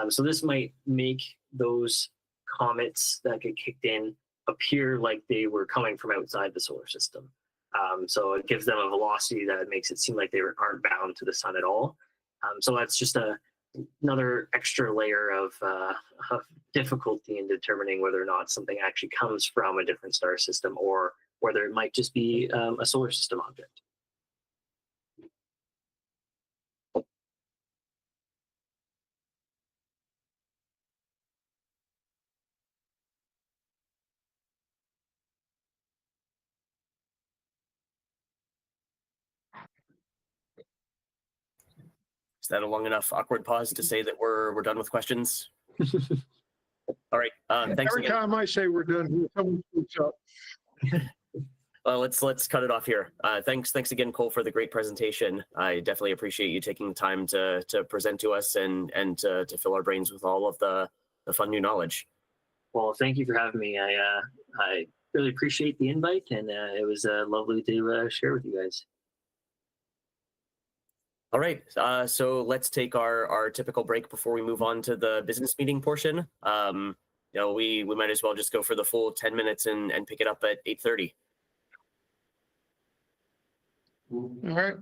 So this might make those comets that get kicked in appear like they were coming from outside the solar system. So it gives them a velocity that makes it seem like they aren't bound to the sun at all. So that's just another extra layer of difficulty in determining whether or not something actually comes from a different star system or whether it might just be a solar system object. Is that a long enough awkward pause to say that we're done with questions? All right. Thanks Every again. time I say we're done, someone speaks up. Well, let's cut it off here. Thanks again, Cole, for the great presentation. I definitely appreciate you taking the time to present to us and to fill our brains with all of the fun new knowledge. Well, thank you for having me. I really appreciate the invite, and it was lovely to share with you guys. All right, so let's take our typical break before we move on to the business meeting portion. We might as well just go for the full 10 minutes and pick it up at 8:30. All right.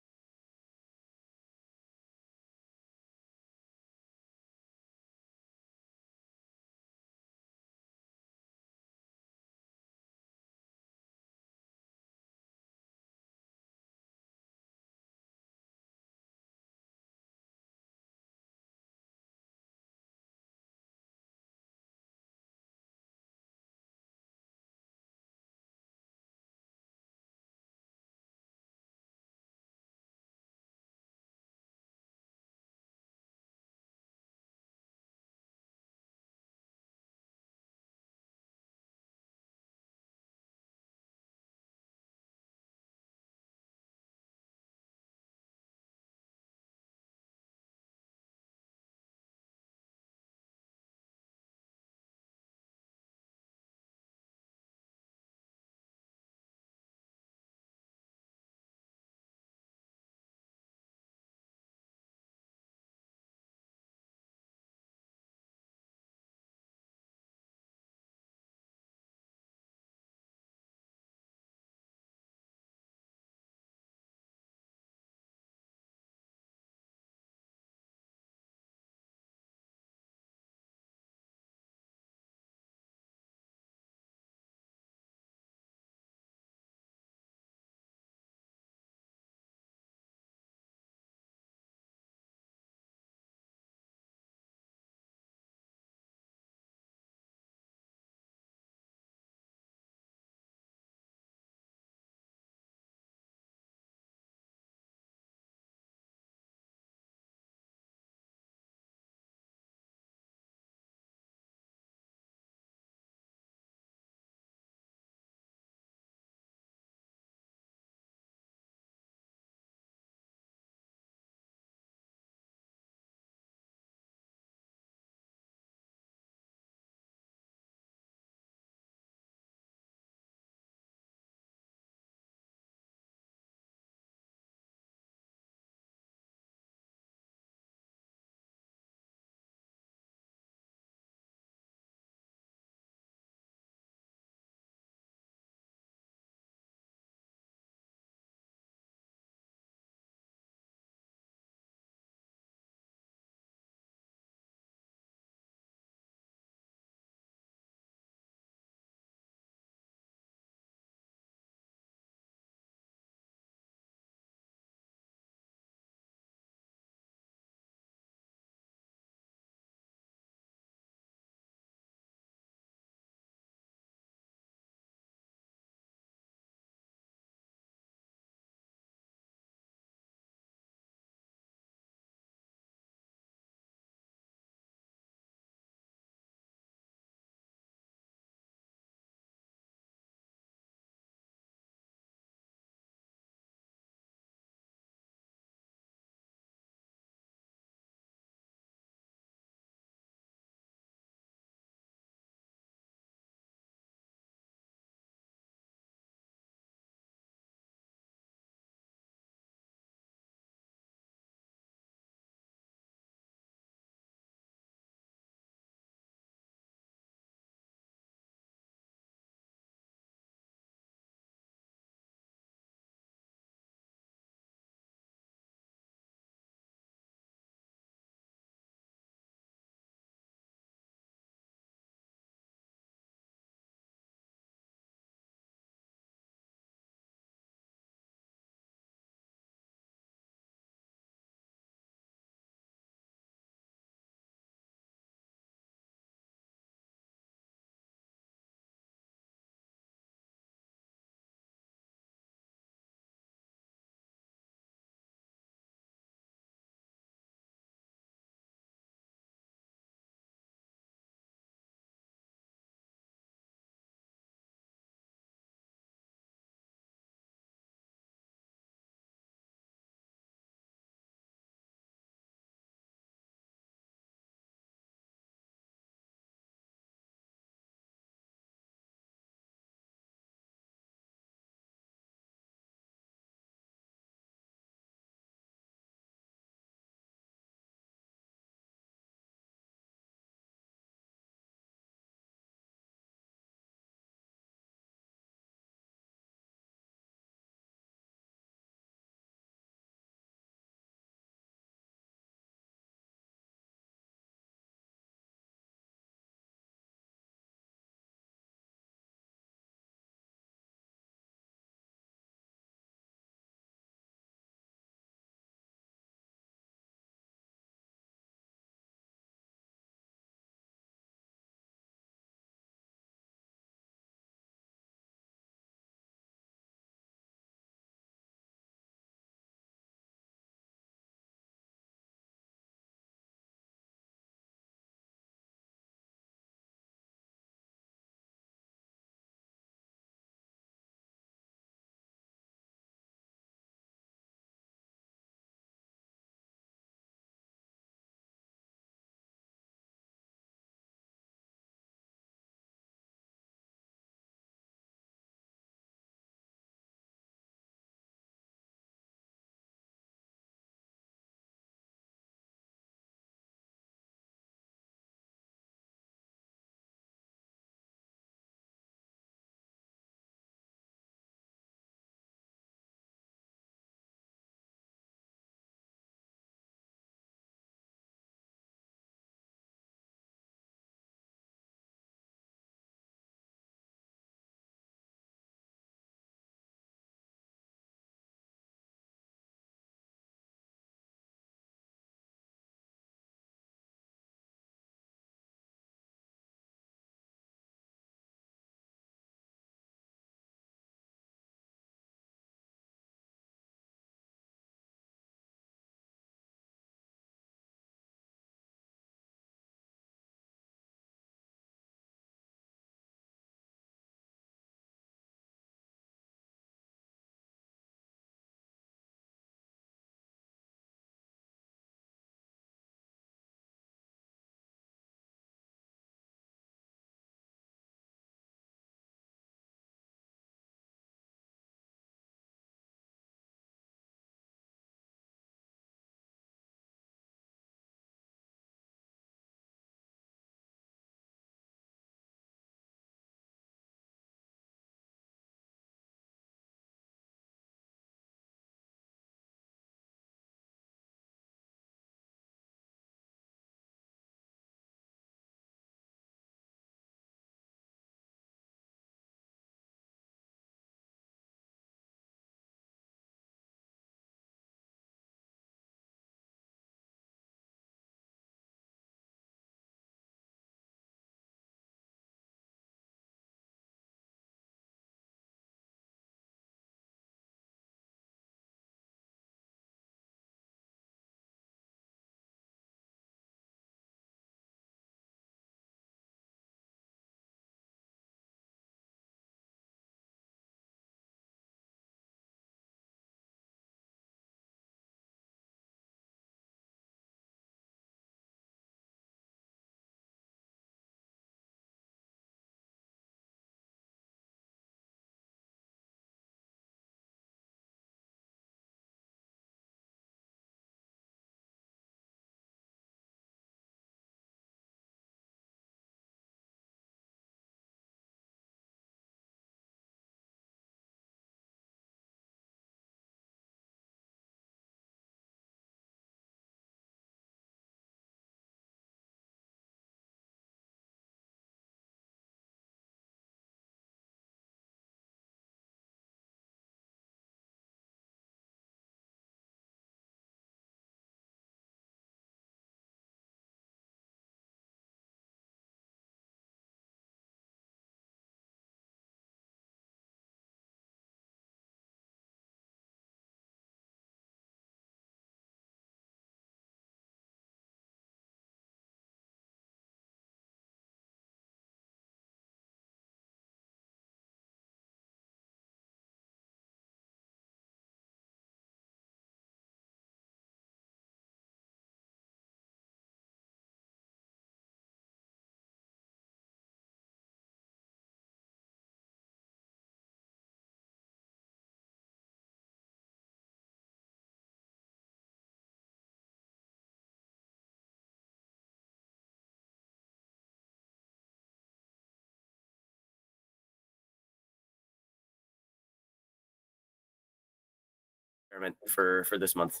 for this month.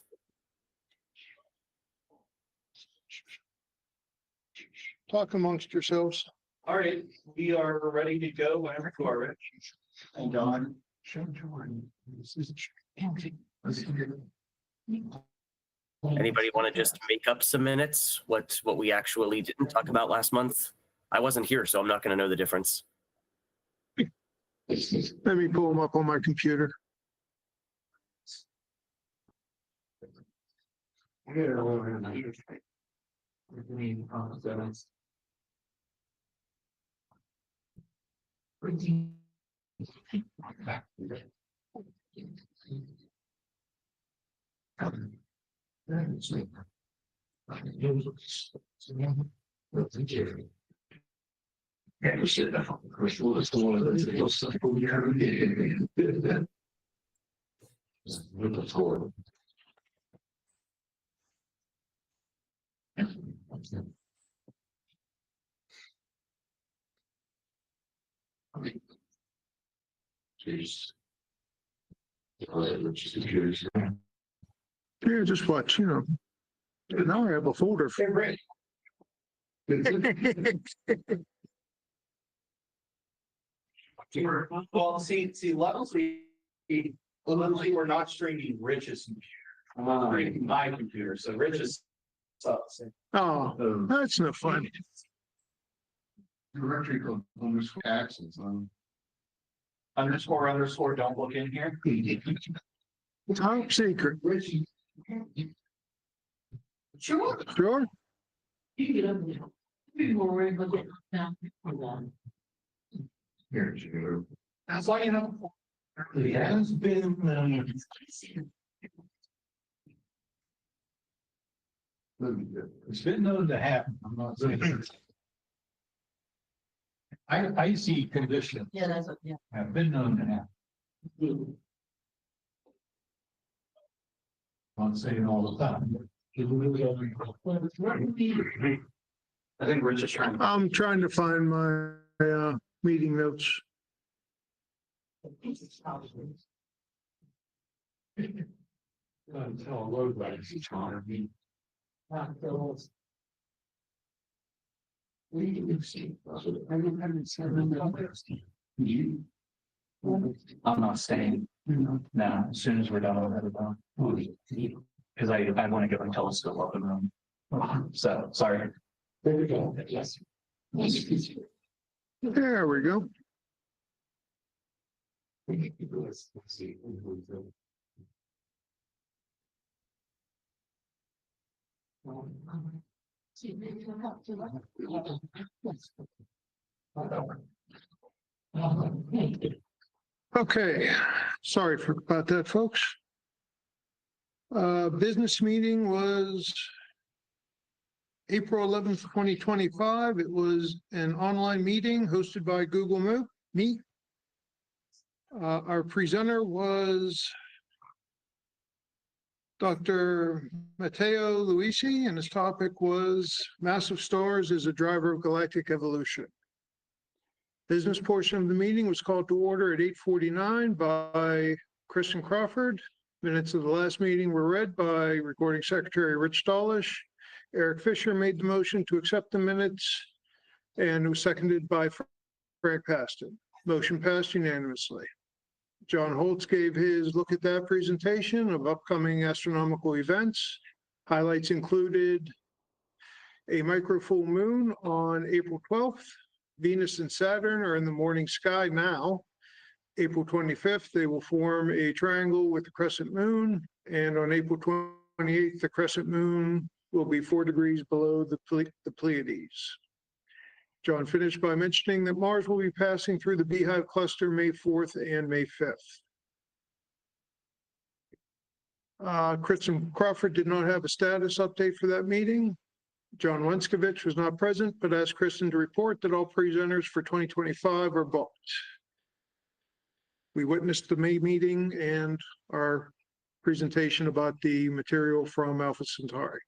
Talk amongst yourselves. All right, we are ready to go whenever you are ready. Hold on. Anybody want to just make up some minutes? What we actually didn't talk about last month? I wasn't here, so I'm not going to know the difference. Let me pull them up on my computer. Yeah, just watch, now I have a folder. Well, see, luckily, we're not streaming Rich's computer. Streaming my computer, so Rich's sucks. Oh, that's no fun. Directory code access. __, don't look in here. Top secret. Sure. Sure. You can get up there. Be more worried about getting down. Here, you That's why, It has been, it's been known to happen. I'm not saying. I see conditions Yeah, that's, yeah. have been known to happen. I'm not saying all the time. I think Rich is trying. I'm trying to find my meeting notes. Tell a road like it's trying to be. I'm not staying. No, as soon as we're done, I'll head down. Because I want to get my telescope up and running. So, sorry. There we go. Yes. There we go. Okay, sorry about that, folks. Business meeting was April 11th, 2025. It was an online meeting hosted by Google Meet. Our presenter was Dr. Matteo Luisi, and his topic was Massive Stars as a Driver of Galactic Evolution. Business portion of the meeting was called to order at 8:49 by Kristen Crawford. Minutes of the last meeting were read by Recording Secretary Rich Dawlish. Eric Fisher made the motion to accept the minutes, and it was seconded by Frank Paston. Motion passed unanimously. John Holtz gave his look at that presentation of upcoming astronomical events. Highlights included a micro full moon on April 12th. Venus and Saturn are in the morning sky now. April 25th, they will form a triangle with the crescent moon. And on April 28th, the crescent moon will be 4 degrees below the Pleiades. John finished by mentioning that Mars will be passing through the Beehive cluster May 4th and May 5th. Kristen Crawford did not have a status update for that meeting. John Wenskovich was not present, but asked Kristen to report that all presenters for 2025 are booked. We witnessed the May meeting and our presentation about the material from Alpha Centauri.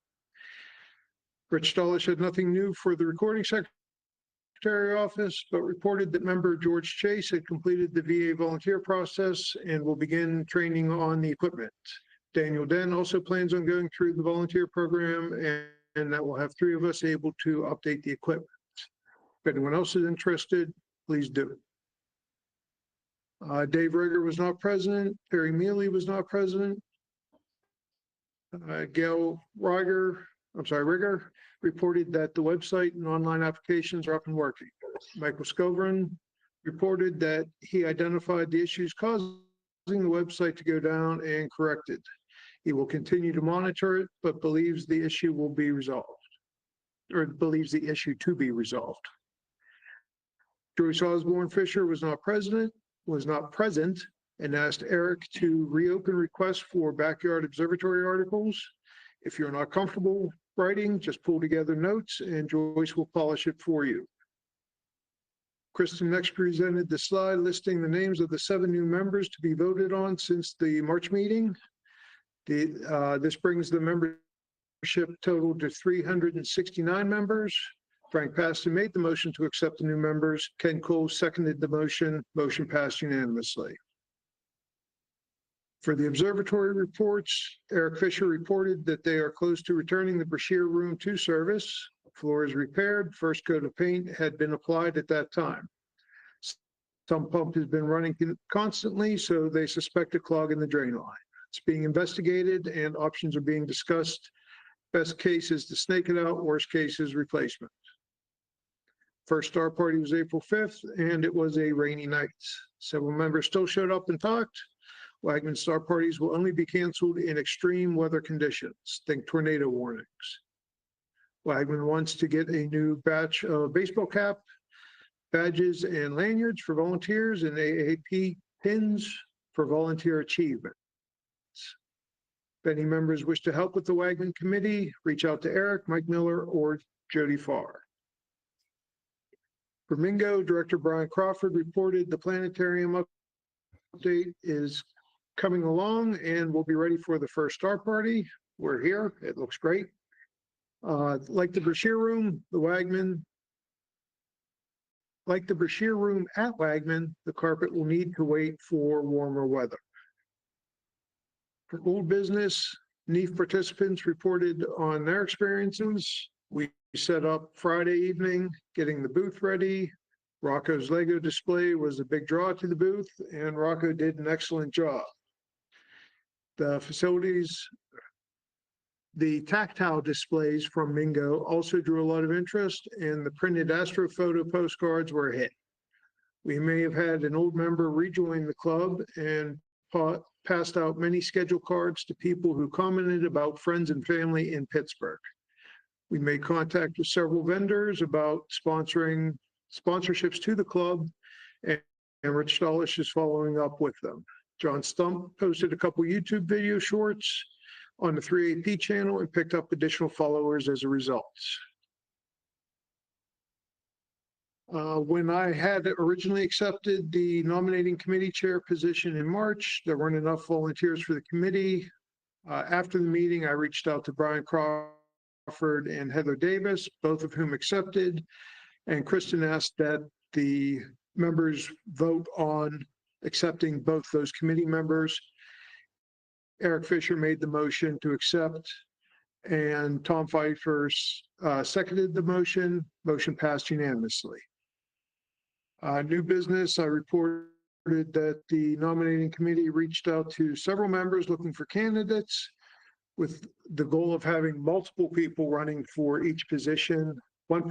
Rich Dawlish had nothing new for the recording secretary office, but reported that member George Chase had completed the VA volunteer process and will begin training on the equipment. Daniel Den also plans on going through the volunteer program, and that will have 3 of us able to update the equipment. If anyone else is interested, please do. Dave Rigger was not present. Barry Mealy was not present. Gail Rigger reported that the website and online applications are up and working. Michael Scovern reported that he identified the issues causing the website to go down and corrected. He will continue to monitor it, but believes the issue will be resolved, or believes the issue to be resolved. Joyce Osborne Fisher was not present, and asked Eric to reopen requests for backyard observatory articles. If you're not comfortable writing, just pull together notes and Joyce will polish it for you. Kristen next presented the slide listing the names of the 7 new members to be voted on since the March meeting. This brings the membership total to 369 members. Frank Paston made the motion to accept the new members. Ken Cole seconded the motion. Motion passed unanimously. For the observatory reports, Eric Fisher reported that they are close to returning the Brashear Room 2 service. Floor is repaired. First coat of paint had been applied at that time. Some pump has been running constantly, so they suspect a clog in the drain line. It's being investigated and options are being discussed. Best case is to snake it out, worst case is replacement. First star party was April 5th, and it was a rainy night. Several members still showed up and talked. Wagman star parties will only be canceled in extreme weather conditions. Think tornado warnings. Wagman wants to get a new batch of baseball cap, badges, and lanyards for volunteers and AAP pins for volunteer achievement. If any members wish to help with the Wagman committee, reach out to Eric, Mike Miller, or Jody Farr. For Mingo, Director Brian Crawford reported the planetarium update is coming along and we'll be ready for the first star party. We're here. It looks great. Like the Brashear Room, like the Brashear Room at Wagman, the carpet will need to wait for warmer weather. For old business, NEAF participants reported on their experiences. We set up Friday evening, getting the booth ready. Rocco's Lego display was a big draw to the booth, and Rocco did an excellent job. The facilities, the tactile displays from Mingo also drew a lot of interest, and the printed astrophoto postcards were a hit. We may have had an old member rejoin the club and passed out many schedule cards to people who commented about friends and family in Pittsburgh. We made contact with several vendors about sponsorships to the club, and Rich Stolish is following up with them. John Stump posted a couple YouTube video shorts on the 3AP channel and picked up additional followers as a result. When I had originally accepted the nominating committee chair position in March, there weren't enough volunteers for the committee. After the meeting, I reached out to Brian Crawford and Heather Davis, both of whom accepted. And Kristen asked that the members vote on accepting both those committee members. Eric Fisher made the motion to accept, and Tom Pfeiffer seconded the motion. Motion passed unanimously. New business, I reported that the nominating committee reached out to several members looking for candidates with the goal of having multiple people running for each position. One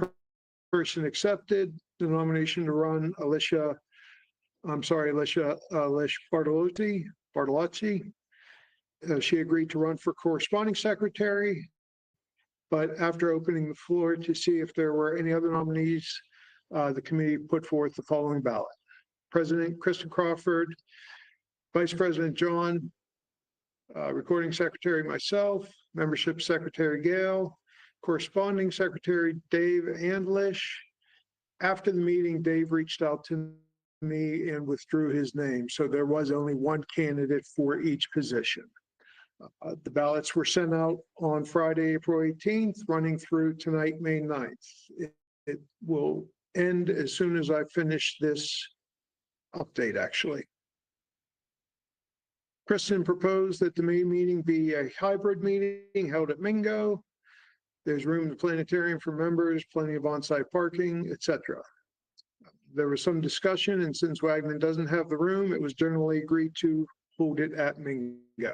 person accepted the nomination to run, Alicia Bartolozzi. She agreed to run for corresponding secretary, but after opening the floor to see if there were any other nominees, the committee put forth the following ballot. President Kristen Crawford, Vice President John, Recording Secretary myself, Membership Secretary Gail, Corresponding Secretary Dave Andlish. After the meeting, Dave reached out to me and withdrew his name, so there was only one candidate for each position. The ballots were sent out on Friday, April 18th, running through tonight, May 9th. It will end as soon as I finish this update, actually. Kristen proposed that the main meeting be a hybrid meeting held at Mingo. There's room in the planetarium for members, plenty of on-site parking, etc. There was some discussion, and since Wagner doesn't have the room, it was generally agreed to hold it at Mingo.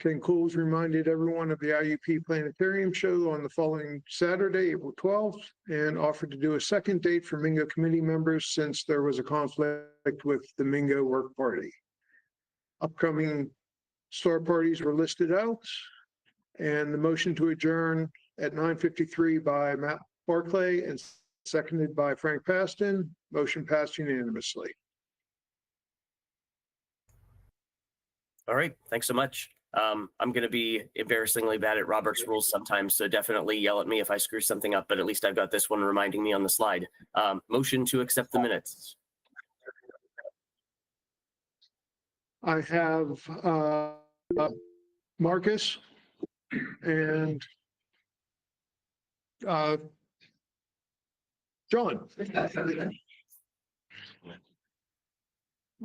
Ken Cools reminded everyone of the IUP Planetarium show on the following Saturday, April 12th, and offered to do a second date for Mingo committee members since there was a conflict with the Mingo work party. Upcoming star parties were listed out, and the motion to adjourn at 9:53 by Matt Barclay and seconded by Frank Paston. Motion passed unanimously. All right, thanks so much. I'm going to be embarrassingly bad at Robert's rules sometimes, so definitely yell at me if I screw something up, but at least I've got this one reminding me on the slide. Motion to accept the minutes. I have Marcus and John.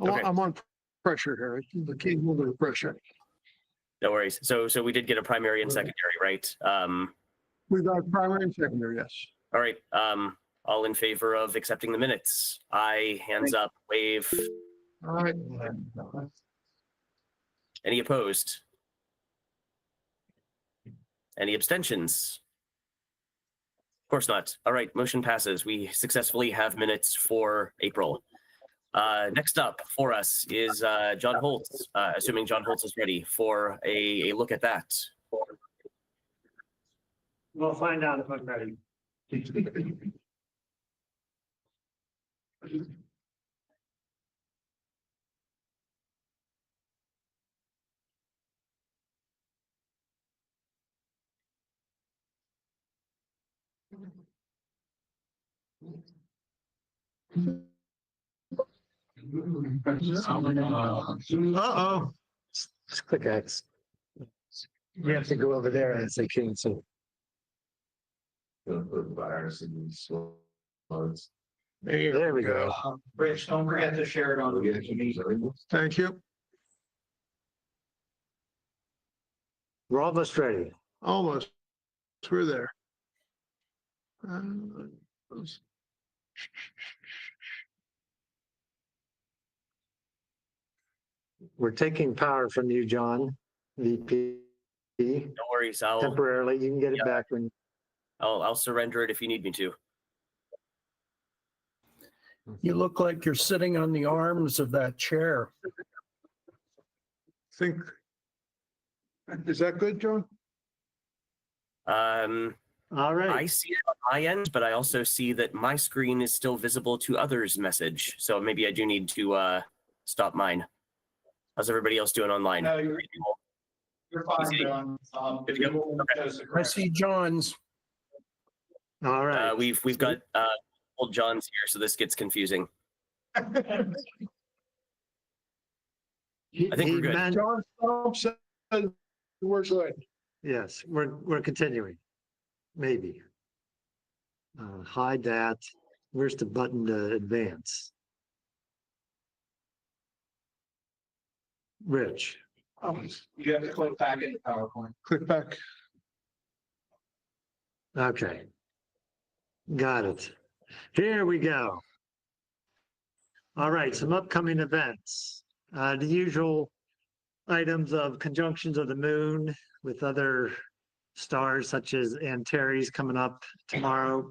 Okay. I'm on pressure here. I can't hold the pressure. No worries. So we did get a primary and secondary, right? We got primary and secondary, yes. All right. All in favor of accepting the minutes? Aye, hands up, wave. All right. Any opposed? Any abstentions? Of course not. All right, motion passes. We successfully have minutes for April. Next up for us is John Holtz, assuming John Holtz is ready for a look at that. We'll find out if I'm ready. Uh-oh. Just click X. You have to go over there and say cancel. There we go. Rich, don't forget to share it on the meeting. Thank you. We're almost ready. Almost. We're there. We're taking power from you, John, VP. No worries. Temporarily, you can get it back when. I'll surrender it if you need me to. You look like you're sitting on the arms of that chair. Think. Is that good, John? All right. I see it on my end, but I also see that my screen is still visible to others' message. So maybe I do need to stop mine. How's everybody else doing online? No, you're fine, John. Good to go. I see John's. All right. We've got old John's here, so this gets confusing. I think we're good. John Phelps said we're good. Yes, we're continuing. Maybe. Hide that. Where's the button to advance? Rich. You have to click back into PowerPoint. Click back. Okay. Got it. Here we go. All right, some upcoming events. The usual items of conjunctions of the moon with other stars such as Antares coming up tomorrow.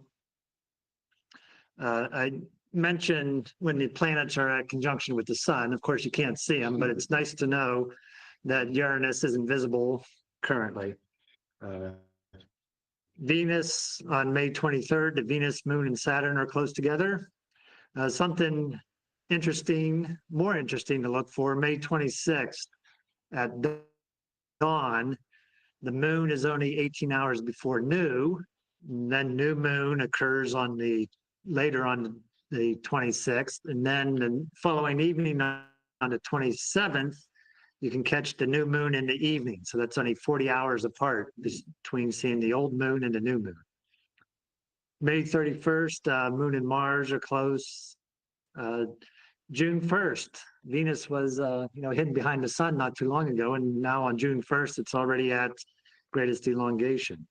I mentioned when the planets are at conjunction with the sun, of course you can't see them, but it's nice to know that Uranus is invisible currently. Venus on May 23rd, the Venus, Moon, and Saturn are close together. Something interesting, more interesting to look for, May 26th at dawn, the moon is only 18 hours before new. And then new moon occurs on later on the 26th. And then the following evening on the 27th, you can catch the new moon in the evening. So that's only 40 hours apart between seeing the old moon and the new moon. May 31st, Moon and Mars are close. June 1st, Venus was, hidden behind the sun not too long ago, and now on June 1st, it's already at greatest elongation.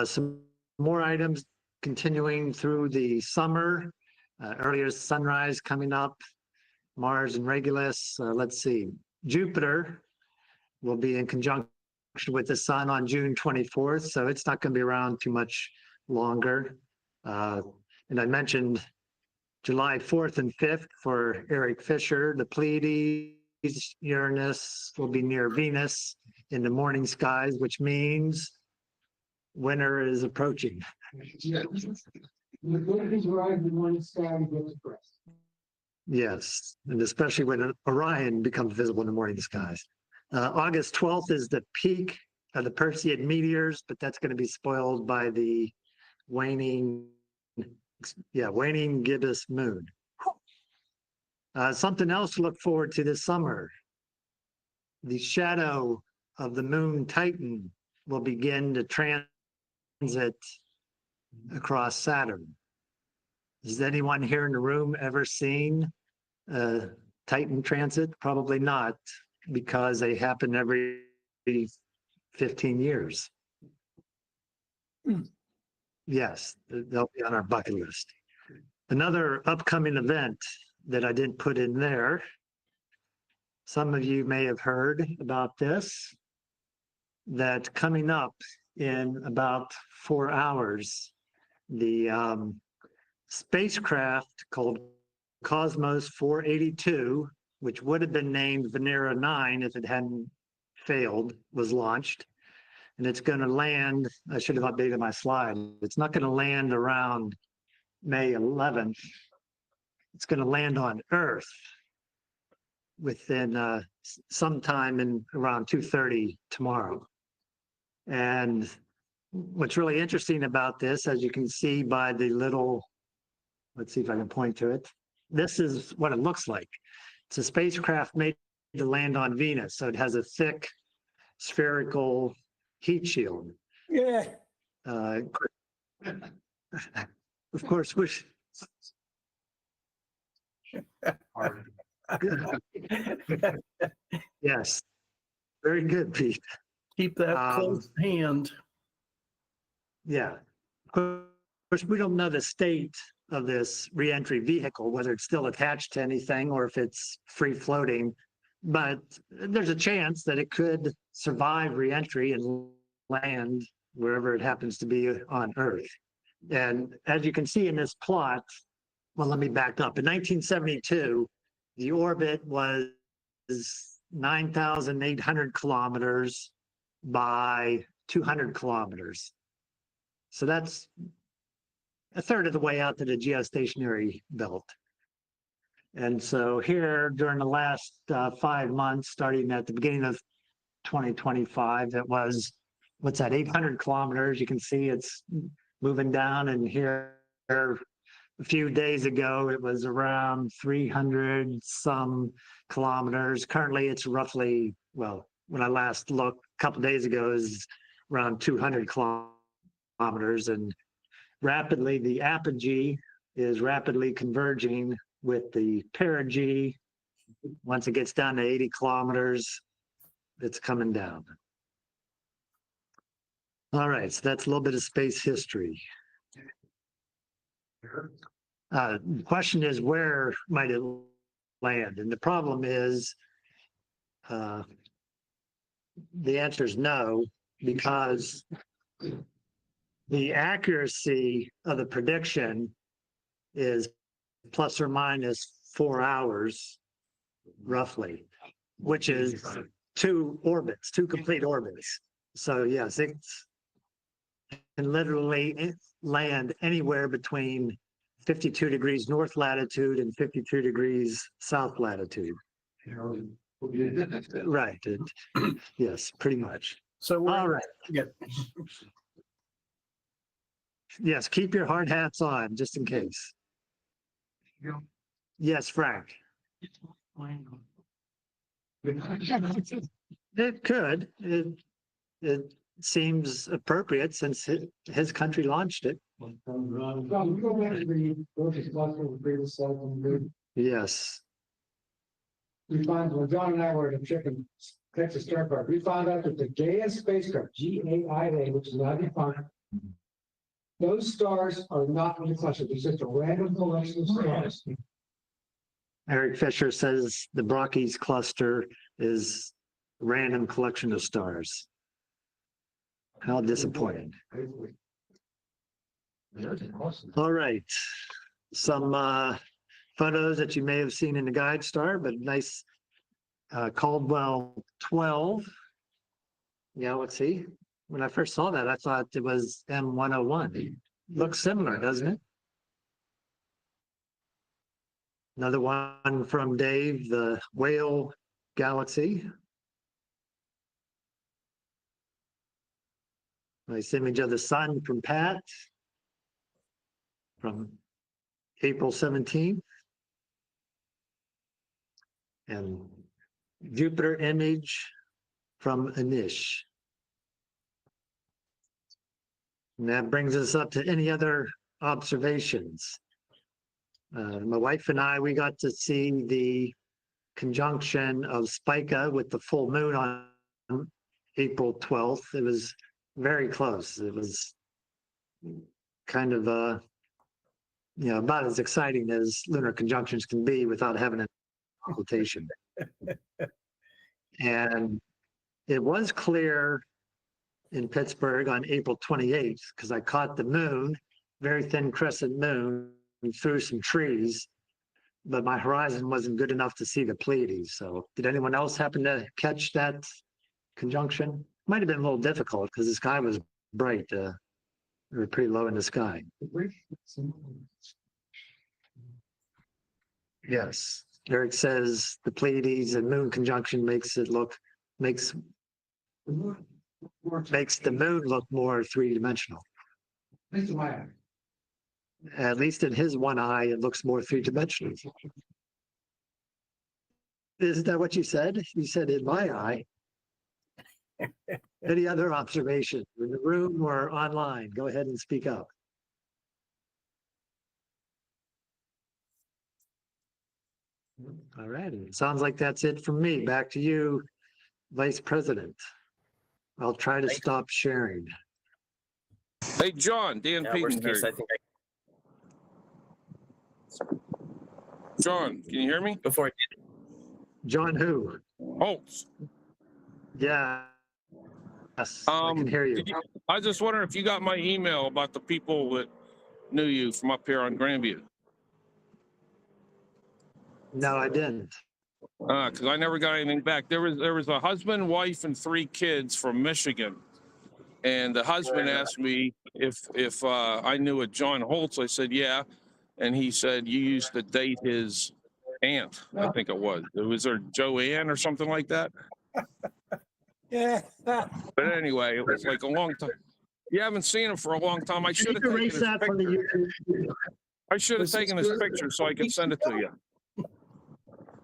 Some more items continuing through the summer, earlier sunrise coming up, Mars and Regulus. Let's see, Jupiter will be in conjunction with the sun on June 24th, so it's not going to be around too much longer. And I mentioned July 4th and 5th for Eric Fisher. The Pleiades, Uranus will be near Venus in the morning skies, which means winter is approaching. Yes, and especially when Orion becomes visible in the morning skies. August 12th is the peak of the Perseid meteors, but that's going to be spoiled by the waning gibbous moon. Something else to look forward to this summer. The shadow of the moon Titan will begin to transit across Saturn. Has anyone here in the room ever seen Titan transit? Probably not, because they happen every 15 years. Yes, they'll be on our bucket list. Another upcoming event that I didn't put in there, some of you may have heard about this, that coming up in about 4 hours, the spacecraft called Cosmos 482, which would have been named Venera 9 if it hadn't failed, was launched. And it's going to land, I should have updated my slide. It's not going to land around May 11th. It's going to land on Earth within sometime in around 2:30 tomorrow. And what's really interesting about this, as you can see by the little, let's see if I can point to it. This is what it looks like. It's a spacecraft made to land on Venus. So it has a thick spherical heat shield. Yeah. Of course, which yes, very good, Pete. Keep that close hand. Yeah, of course, we don't know the state of this reentry vehicle, whether it's still attached to anything or if it's free floating, but there's a chance that it could survive reentry and land wherever it happens to be on Earth. And as you can see in this plot, well, let me back up. In 1972, the orbit was 9,800 kilometers by 200 kilometers. So that's a third of the way out to the geostationary belt. And so here, during the last 5 months, starting at the beginning of 2025, it was, 800 kilometers. You can see it's moving down, and here a few days ago, it was around 300 some kilometers. Currently, it's roughly, well, when I last looked a couple days ago, is around 200 kilometers. And rapidly, the apogee is rapidly converging with the perigee. Once it gets down to 80 kilometers, it's coming down. All right, so that's a little bit of space history. The question is, where might it land? And the problem is, the answer is no, because the accuracy of the prediction is plus or minus 4 hours, roughly, which is 2 complete orbits. So yes, it can literally land anywhere between 52 degrees north latitude and 52 degrees south latitude. Right. Yes, pretty much. So all right. Yeah. Yes, keep your hard hats on just in case. Yes, Frank. It could. seems appropriate since his country launched it. We go back to the Roach's cluster with previous slide from the. Yes. We found, when John and I were at a chicken Texas Star Park, we found out that the Gaius spacecraft, GAIA, which is not defined. Those stars are not in the cluster, it's just a random collection of stars. Eric Fisher says the Brockes cluster is a random collection of stars. How disappointing. All right. Some photos that you may have seen in the guide star, but nice Caldwell 12 galaxy. When I first saw that, I thought it was M101. Looks similar, doesn't it? Another one from Dave, the Whale Galaxy. Nice image of the sun from Pat from April 17th. And Jupiter image from Anish. And that brings us up to any other observations. My wife and I, we got to see the conjunction of Spica with the full moon on April 12th. It was very close. It was kind of, about as exciting as lunar conjunctions can be without having a consultation. And it was clear in Pittsburgh on April 28th, because I caught the moon, very thin crescent moon, through some trees, but my horizon wasn't good enough to see the Pleiades. So did anyone else happen to catch that conjunction? Might have been a little difficult because the sky was bright. We were pretty low in the sky. Yes. Eric says the Pleiades and moon conjunction makes the moon look more three-dimensional. At least in his one eye, it looks more three-dimensional. Isn't that what you said? You said in my eye. Any other observations in the room or online? Go ahead and speak up. All righty. Sounds like that's it from me. Back to you, Vice President. I'll try to stop sharing. Hey, John, Dan Worst Peden case, here. I think John, can you hear me? before John who? Holtz. Yeah. Yes, I can hear you. I was just wondering if you got my email about the people that knew you from up here on Grandview. No, I didn't. Because I never got anything back. There was a husband, wife, and 3 kids from Michigan. And the husband asked me if I knew a John Holtz. I said, yeah. And he said, you used to date his aunt, I think it was. It was her Joanne or something like that. Yeah. But anyway, it was like a long time. You haven't seen him for a long time. I should have taken his picture. I should have taken his picture so I could send it to you.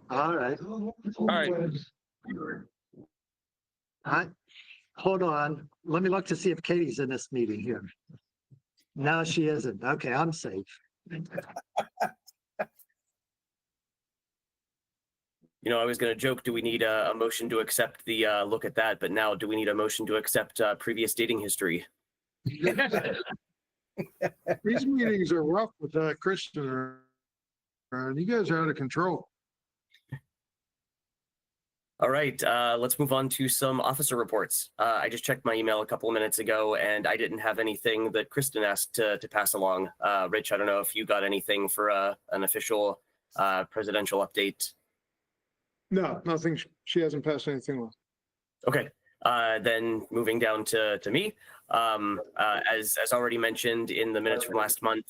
All right. All right. Hold on. Let me look to see if Katie's in this meeting here. No, she isn't. Okay, I'm safe. I was going to joke, do we need a motion to accept the look at that? But now, do we need a motion to accept previous dating history? These meetings are rough with Kristen. You guys are out of control. All right, let's move on to some officer reports. I just checked my email a couple of minutes ago, and I didn't have anything that Kristen asked to pass along. Rich, I don't know if you got anything for an official presidential update. No, nothing. She hasn't passed anything on. Okay, then moving down to me. As already mentioned in the minutes from last month,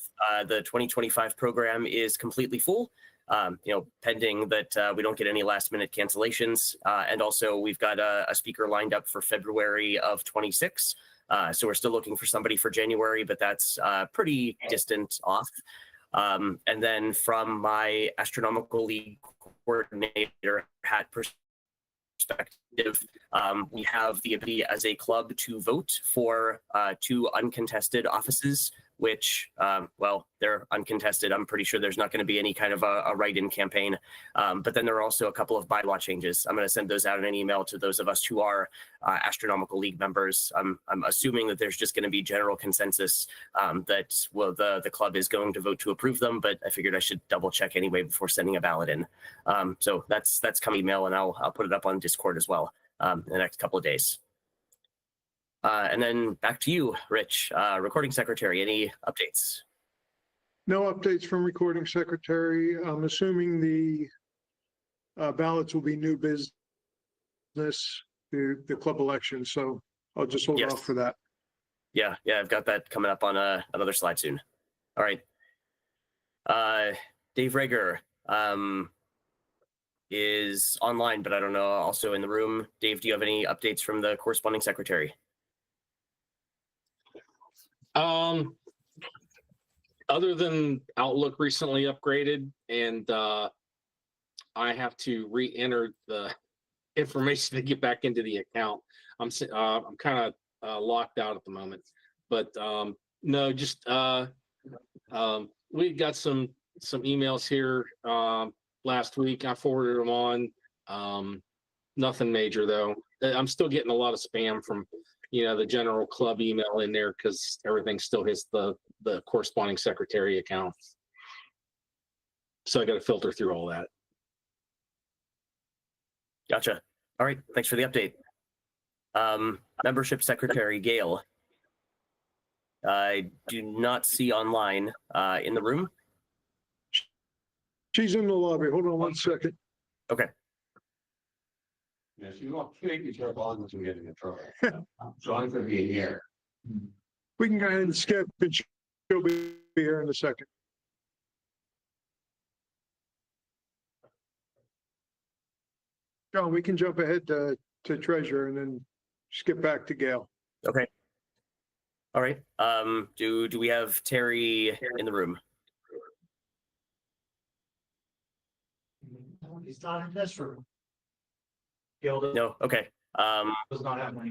the 2025 program is completely full. Pending that we don't get any last minute cancellations. And also we've got a speaker lined up for February of 26. So we're still looking for somebody for January, but that's pretty distant off. And then from my astronomical league coordinator hat perspective, we have the ability as a club to vote for 2 uncontested offices, which, well, they're uncontested. I'm pretty sure there's not going to be any kind of a write-in campaign. But then there are also a couple of bylaw changes. I'm going to send those out in an email to those of us who are Astronomical League members. I'm assuming that there's just going to be general consensus that, well, the club is going to vote to approve them, but I figured I should double check anyway before sending a ballot in. So that's come email, and I'll put it up on Discord as well in the next couple of days. And then back to you, Rich, recording secretary, any updates? No updates from recording secretary. I'm assuming the ballots will be new business, the club election. So I'll just hold off for that. Yeah, I've got that coming up on another slide soon. All right. Dave Rager is online, but I don't know, also in the room. Dave, do you have any updates from the corresponding secretary? Other than Outlook recently upgraded, and I have to re-enter the information to get back into the account. I'm kind of locked out at the moment, but no, just we got some emails here last week. I forwarded them on. Nothing major though. I'm still getting a lot of spam from the general club email in there because everything still hits the corresponding secretary account. So I got to filter through all that. Gotcha. All right. Thanks for the update. Membership secretary, Gail. I do not see online in the room. She's in the lobby. Hold on one second. Okay. Yes, you don't take your bonds and get in trouble. So I'm going to be here. We can go ahead and skip, and she'll be here in a second. John, we can jump ahead to treasurer and then skip back to Gail. Okay. All right. Do we have Terry in the room? He's not in this room. No. Okay. Does not have any.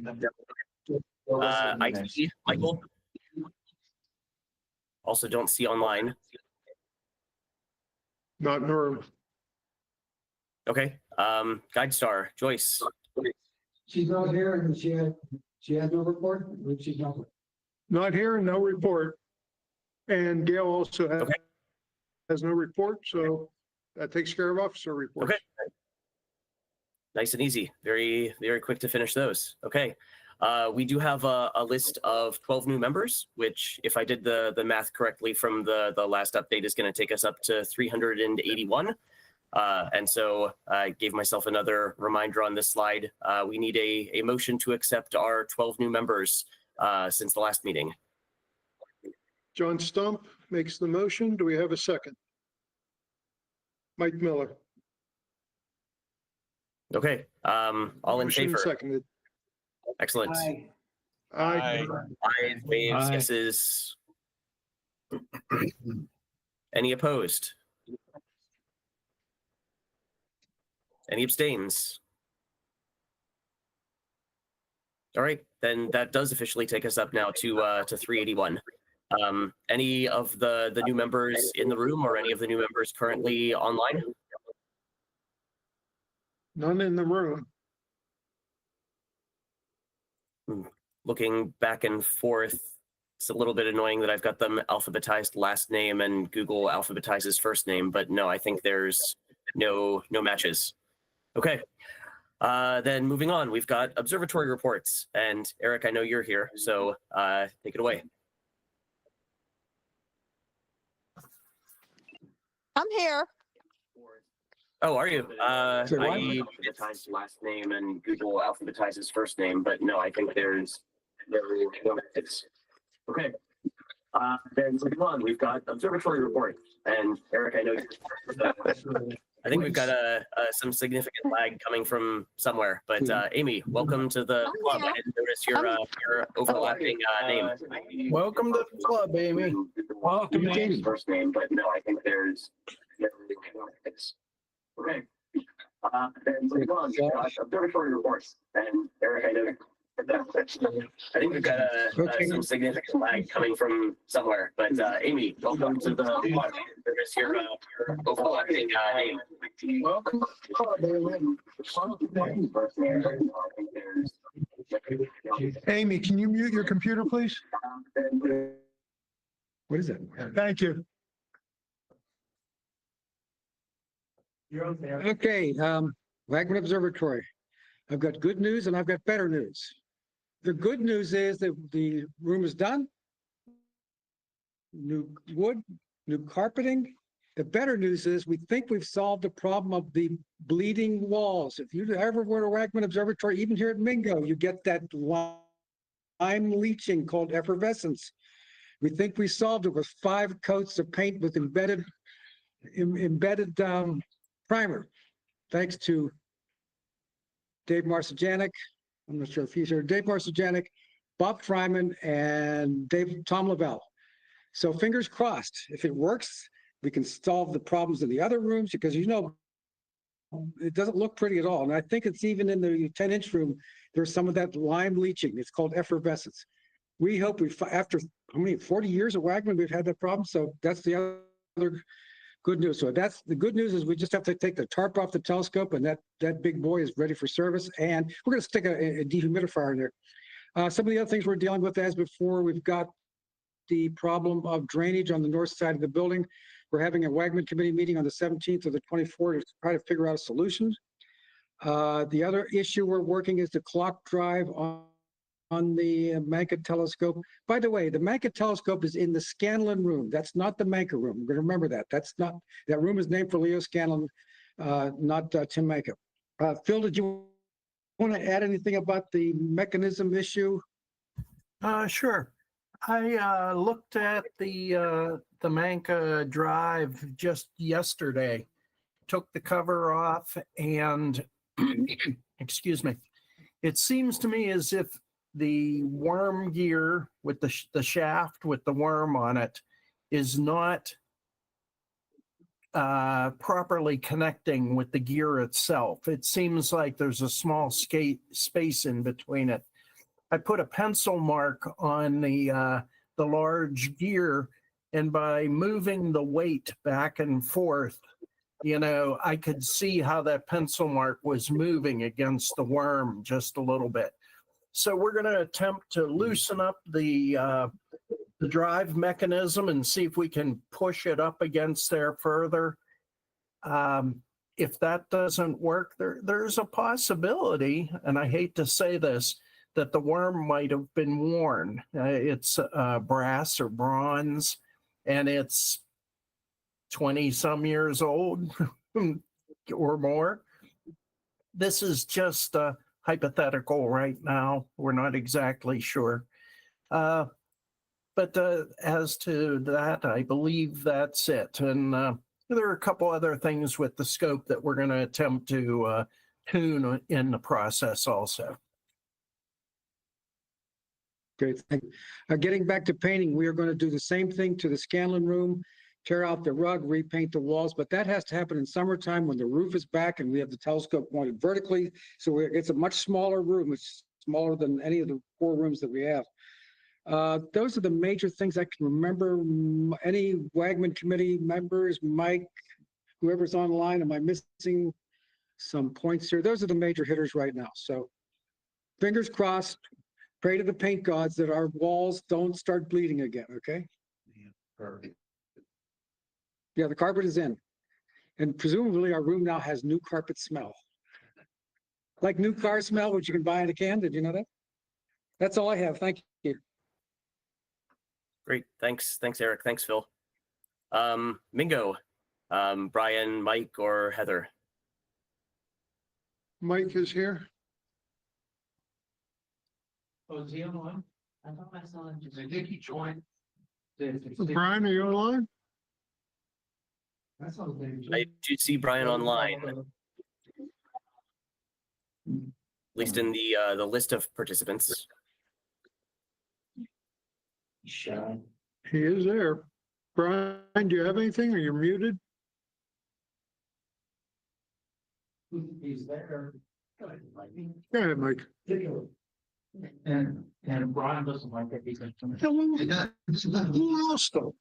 IT, Michael. Also don't see online. Not in the room. Okay. Guide Star, Joyce. She's not here and she had no report. She's Not here, no report. And Gail also has no report, so that takes care of officer reports. Okay. Nice and easy. Very, very quick to finish those. Okay. We do have a list of 12 new members, which, if I did the math correctly from the last update, is going to take us up to 381. And so I gave myself another reminder on this slide. We need a motion to accept our 12 new members since the last meeting. John Stump makes the motion. Do we have a second? Mike Miller. Okay. All in Motion favor? seconded. Excellent. Aye. Ayes, waves, yeses. Any opposed? Any abstains? All right, then that does officially take us up now to 381. Any of the new members in the room or any of the new members currently online? None in the room. Looking back and forth, it's a little bit annoying that I've got them alphabetized last name and Google alphabetizes first name, but no, I think there's no matches. Okay, then moving on, we've got observatory reports, and Eric, I know you're here, so take it away. I'm here. Oh, are you? I alphabetized last name and Google alphabetizes first name, but no, I think there's no matches. Okay. Then moving on, we've got observatory reports, and Eric, I know I think we've got some significant lag coming from somewhere, but Amy, welcome to the club. I didn't notice your overlapping name. Welcome to the club, Amy. Welcome, Amy. First name, but no, I think there's okay. Observatory reports, and they're kind of. I think we've got some significant lag coming from somewhere, but Amy, welcome to the service here. Overlapping name. Welcome. Amy, can you mute your computer, please? What is it? Thank you. Okay, Wagner Observatory. I've got good news and I've got better news. The good news is that the room is done. New wood, new carpeting. The better news is we think we've solved the problem of the bleeding walls. If you ever were to Wagner Observatory, even here at Mingo, you get that lime leaching called effervescence. We think we solved it with 5 coats of paint with embedded primer. Thanks to Dave Marcijanek. I'm not sure if he's here. Dave Marcijanek, Bob Fryman, and Tom Lavelle. So fingers crossed. If it works, we can solve the problems in the other rooms because it doesn't look pretty at all. And I think it's even in the 10-inch room, there's some of that lime leaching. It's called effervescence. We hope after 40 years of Wagner, we've had that problem. So that's the other good news. So that's the good news is we just have to take the tarp off the telescope and that big boy is ready for service. And we're going to stick a dehumidifier in there. Some of the other things we're dealing with as before, we've got the problem of drainage on the north side of the building. We're having a Wagner committee meeting on the 17th or the 24th to try to figure out a solution. The other issue we're working is the clock drive on the Manka telescope. By the way, the Manka telescope is in the Scanlon room. That's not the Manka room. We're going to remember that. That room is named for Leo Scanlon, not Tim Manka. Phil, did you want to add anything about the mechanism issue? Sure. I looked at the Manka drive just yesterday, took the cover off, and excuse me, it seems to me as if the worm gear with the shaft with the worm on it is not properly connecting with the gear itself. It seems like there's a small space in between it. I put a pencil mark on the large gear, and by moving the weight back and forth, I could see how that pencil mark was moving against the worm just a little bit. So we're going to attempt to loosen up the drive mechanism and see if we can push it up against there further. If that doesn't work, there's a possibility, and I hate to say this, that the worm might have been worn. It's brass or bronze, and it's 20-some years old or more. This is just hypothetical right now. We're not exactly sure. But as to that, I believe that's it. And there are a couple other things with the scope that we're going to attempt to tune in the process also. Great. Thank you. Getting back to painting, we are going to do the same thing to the Scanlon room, tear out the rug, repaint the walls, but that has to happen in summertime when the roof is back and we have the telescope pointed vertically. So it's a much smaller room. It's smaller than any of the 4 rooms that we have. Those are the major things I can remember. Any Wagner committee members, Mike, whoever's online, am I missing some points here? Those are the major hitters right now. So fingers crossed. Pray to the paint gods that our walls don't start bleeding again, okay? Yeah, perfect. Yeah, the carpet is in. And presumably our room now has new carpet smell. Like new car smell, which you can buy in a can. Did you know that? That's all I have. Thank you. Great. Thanks, Eric. Thanks, Phil. Mingo, Brian, Mike, or Heather? Mike is here. Oh, is he online? I thought I saw him. I think he joined. Brian, are you online? That's all. I do see Brian online, at least in the list of participants. He is there. Brian, do you have anything or you're muted? He's there. Go ahead, Mike. And Brian doesn't like it because. Who else though?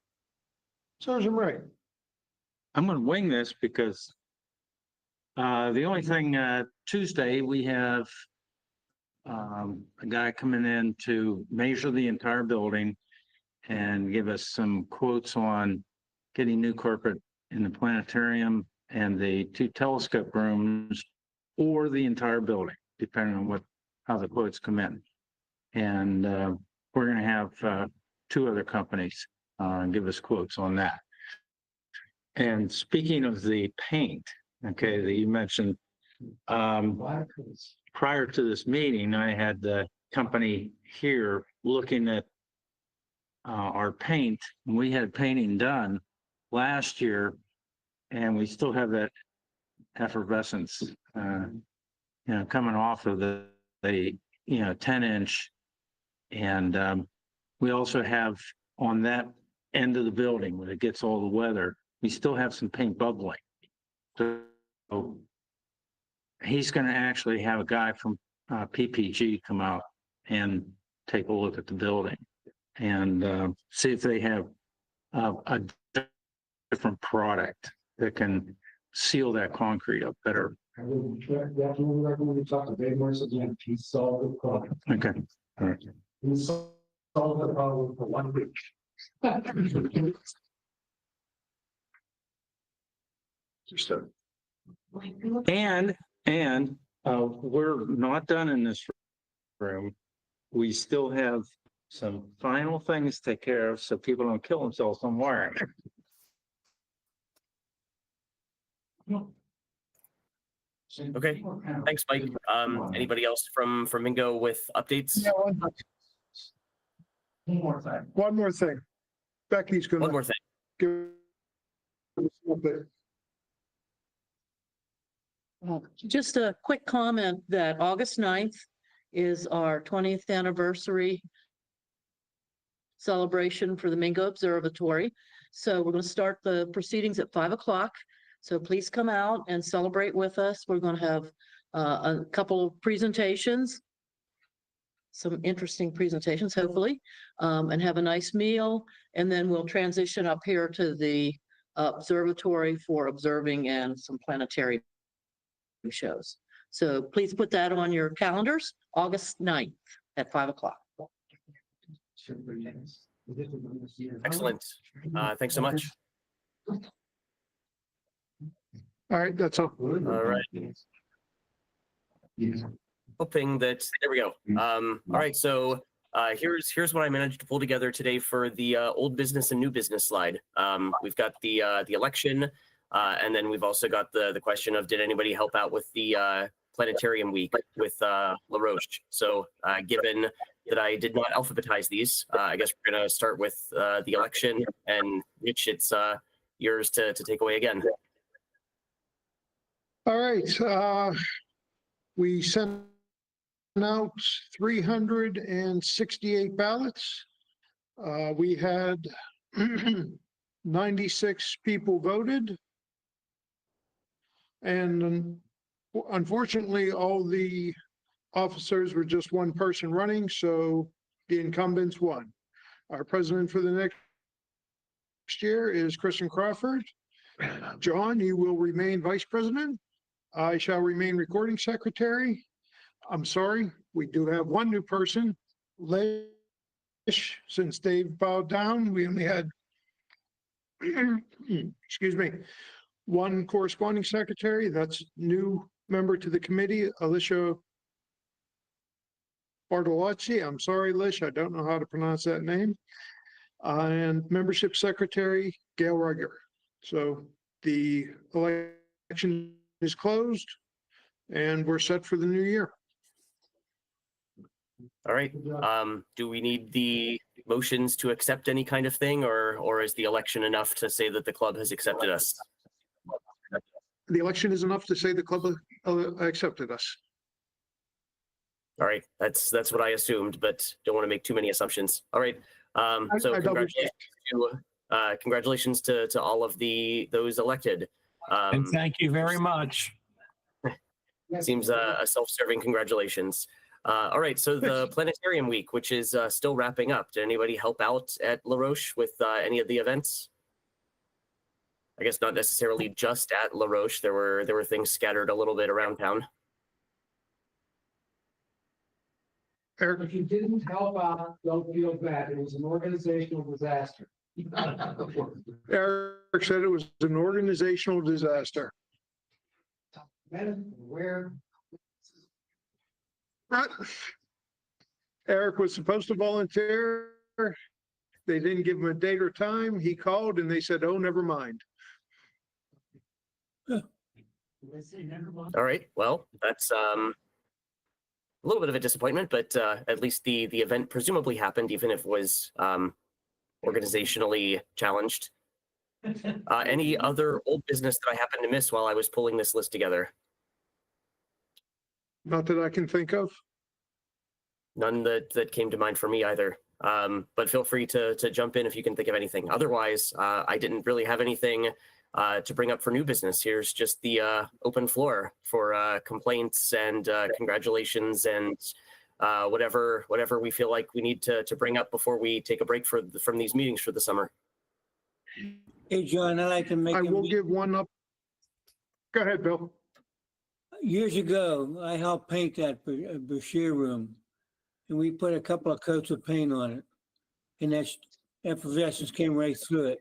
Serves him right. I'm gonna wing this because the only thing, Tuesday, we have a guy coming in to measure the entire building and give us some quotes on getting new carpet in the planetarium and the 2 telescope rooms or the entire building, depending on how the quotes come in. And we're gonna have 2 other companies give us quotes on that. And speaking of the paint, okay, that you mentioned, prior to this meeting, I had the company here looking at our paint. We had painting done last year, and we still have that effervescence, coming off of the 10-inch. And we also have on that end of the building when it gets all the weather, we still have some paint bubbling. So he's going to actually have a guy from PPG come out and take a look at the building and see if they have a different product that can seal that concrete up better. I would definitely recommend you talk to Dave Morris again. He solved the problem. Okay. All right. He solved the problem for 1 week. And we're not done in this room. We still have some final things to take care of so people don't kill themselves on wiring. Okay, thanks, Mike. Anybody else from Mingo with updates? Yeah, one more thing. Becky's gonna. One more thing. give us a bit. Just a quick comment that August 9th is our 20th anniversary celebration for the Mingo Observatory. So we're going to start the proceedings at 5 o'clock. So please come out and celebrate with us. We're going to have a couple of presentations, some interesting presentations, hopefully, and have a nice meal. And then we'll transition up here to the observatory for observing and some planetary shows. So please put that on your calendars, August 9th at 5 o'clock. Excellent. Thanks so much. All right, that's all. All right. Hoping that, there we go. All right, so here's what I managed to pull together today for the old business and new business slide. We've got the election, and then we've also got the question of, did anybody help out with the planetarium week with LaRoche? So given that I did not alphabetize these, I guess we're going to start with the election, and Rich, it's yours to take away again. All right, we sent out 368 ballots. We had 96 people voted. And unfortunately, all the officers were just one person running, so the incumbents won. Our president for the next year is Kristen Crawford. John, you will remain vice president. I shall remain recording secretary. I'm sorry, we do have one new person. Lish, since Dave bowed down, we only had, excuse me, one corresponding secretary. That's new member to the committee, Alicia Bartolozzi. I'm sorry, Lish, I don't know how to pronounce that name. And membership secretary, Gail Rugger. So the election is closed and we're set for the new year. All right. Do we need the motions to accept any kind of thing, or is the election enough to say that the club has accepted us? The election is enough to say the club accepted us. All right. That's what I assumed, but don't want to make too many assumptions. All right. So congratulations to all of those elected. And thank you very much. Seems a self-serving congratulations. All right, so the Planetarium Week, which is still wrapping up. Did anybody help out at La Roche with any of the events? I guess not necessarily just at La Roche. There were things scattered a little bit around town. Eric, If you didn't help out, don't feel bad. It was an organizational disaster. Eric said it was an organizational disaster. Where? Eric was supposed to volunteer. They didn't give him a date or time. He called and they said, oh, never mind. All right, well, that's a little bit of a disappointment, but at least the event presumably happened, even if it was organizationally challenged. Any other old business that I happened to miss while I was pulling this list together? Not that I can think of. None that came to mind for me either. But feel free to jump in if you can think of anything. Otherwise, I didn't really have anything to bring up for new business. Here's just the open floor for complaints and congratulations and whatever we feel like we need to bring up before we take a break from these meetings for the summer. Hey, John, I'd like to make. I will give one up. Go ahead, Bill. Years ago, I helped paint that Bashir room, and we put a couple of coats of paint on it, and that effervescence came right through it.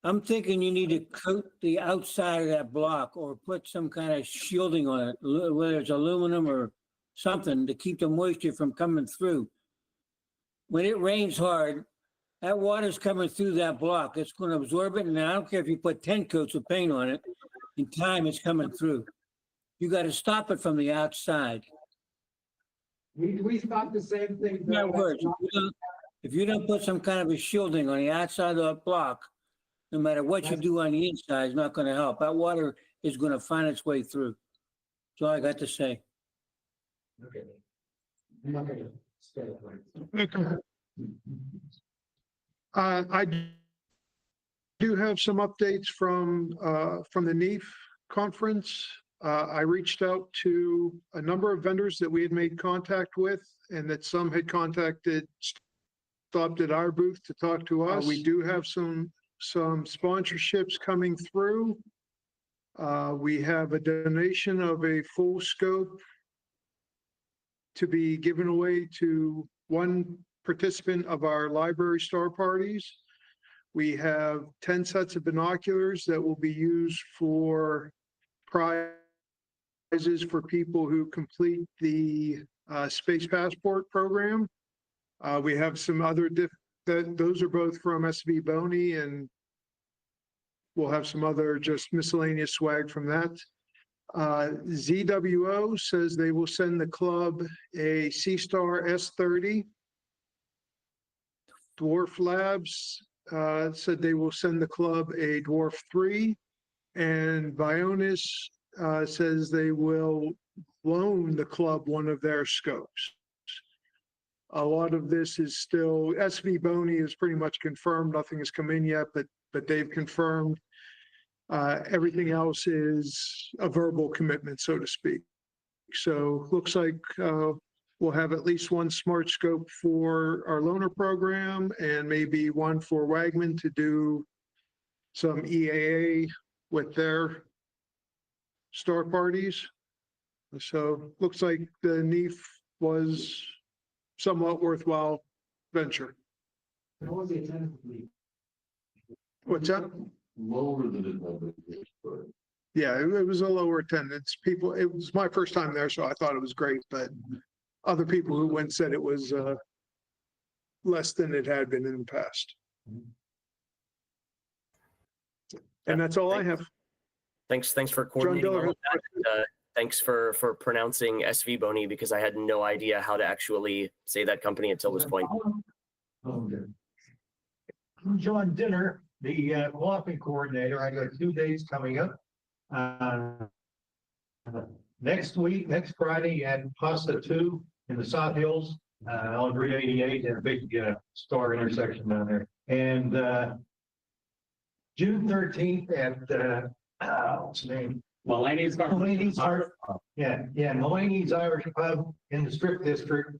I'm thinking you need to coat the outside of that block or put some kind of shielding on it, whether it's aluminum or something to keep the moisture from coming through. When it rains hard, that water's coming through that block. It's going to absorb it, and I don't care if you put 10 coats of paint on it, in time it's coming through. You got to stop it from the outside. We thought the same thing. In other words, if you don't put some kind of a shielding on the outside of that block, no matter what you do on the inside, it's not going to help. That water is going to find its way through. That's all I got to say. Okay. I'm not gonna stay away. I do have some updates from the NEAF conference. I reached out to a number of vendors that we had made contact with and that some had stopped at our booth to talk to us. We do have some sponsorships coming through. We have a donation of a full scope to be given away to one participant of our library star parties. We have 10 sets of binoculars that will be used for prizes for people who complete the Space Passport program. We have some other, those are both from SV Boney, and we'll have some other just miscellaneous swag from that. ZWO says they will send the club a C-Star S30. Dwarf Labs said they will send the club a Dwarf 3. And Bionis says they will loan the club one of their scopes. A lot of this is still, SV Boney is pretty much confirmed. Nothing has come in yet, but they've confirmed. Everything else is a verbal commitment, so to speak. So looks like we'll have at least one smart scope for our loaner program and maybe one for Wagman to do some EAA with their star parties. So looks like the NEAF was somewhat worthwhile venture. What was the attendance lead? What's that? Lower than it was. Yeah, it was a lower attendance. People, it was my first time there, so I thought it was great, but other people who went said it was less than it had been in the past. And that's all I have. Thanks for coordinating all of that. Thanks for pronouncing SV Boney, because I had no idea how to actually say that company until this point. I'm John Dinner, the walking coordinator. I got 2 days coming up. Next week, next Friday at Pasta 2 in the South Hills, on Route 88, and a big star intersection down there. And June 13th at what's the name? Mulaney's Irish. Yeah, Mulaney's Irish Pub in the Strip District.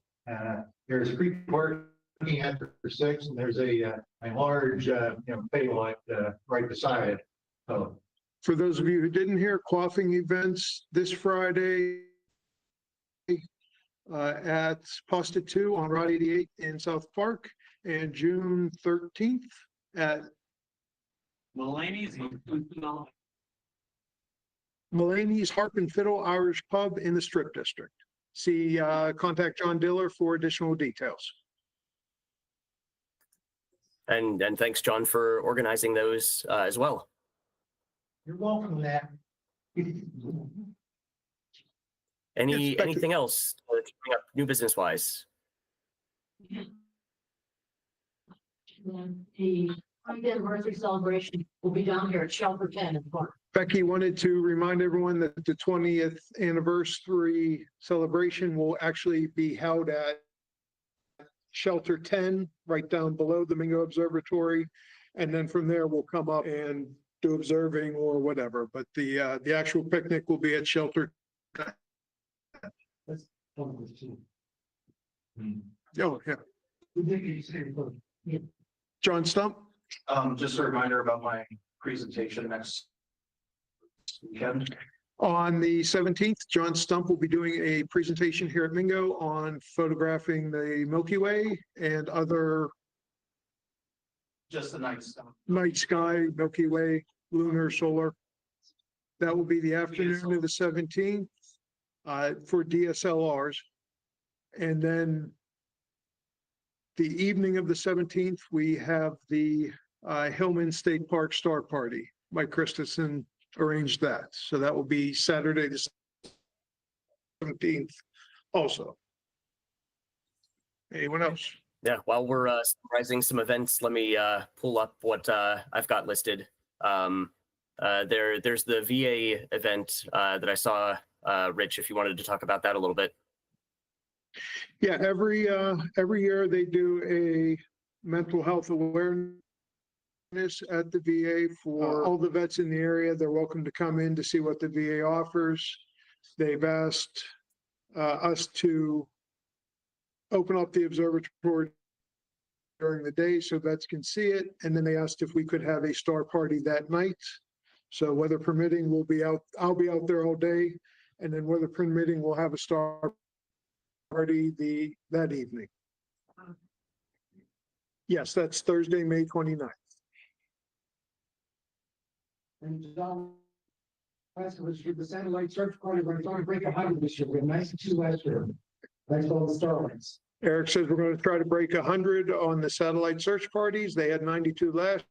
There's free parking after 6, and there's a large, pay lot, right beside it. So, For those of you who didn't hear, quaffing events this Friday at Pasta 2 on Route 88 in South Park, and June 13th at Mulaney's Harp and Fiddle Irish Pub in the Strip District. Contact John Diller for additional details. And thanks, John, for organizing those as well. You're welcome, Matt. Anything else coming up new business wise? The anniversary celebration will be down here at Shelter 10 in the park. Becky wanted to remind everyone that the 20th anniversary celebration will actually be held at Shelter 10, right down below the Mingo Observatory. And then from there, we'll come up and do observing or whatever. But the actual picnic will be at Shelter 10. Oh, yeah. John Stump? Just a reminder about my presentation next weekend. On the 17th, John Stump will be doing a presentation here at Mingo on photographing the Milky Way and other Just the night stuff. night sky, Milky Way, lunar, solar. That will be the afternoon of the 17th for DSLRs. And then the evening of the 17th, we have the Hillman State Park Star Party. Mike Christensen arranged that. So that will be Saturday the 17th also. Anyone else? Yeah, while we're summarizing some events, let me pull up what I've got listed. There's the VA event that I saw, Rich, if you wanted to talk about that a little bit. Yeah, every year they do a mental health awareness at the VA for all the vets in the area. They're welcome to come in to see what the VA offers. They've asked us to open up the observatory during the day so vets can see it. And then they asked if we could have a star party that night. So weather permitting, I'll be out there all day. And then weather permitting, we'll have a star party that evening. Yes, that's Thursday, May 29th. And John, last was the satellite search party, we're going to break 100 this year. We have 92 last year. Thanks to all the Starlines. Eric says we're going to try to break 100 on the satellite search parties. They had 92 last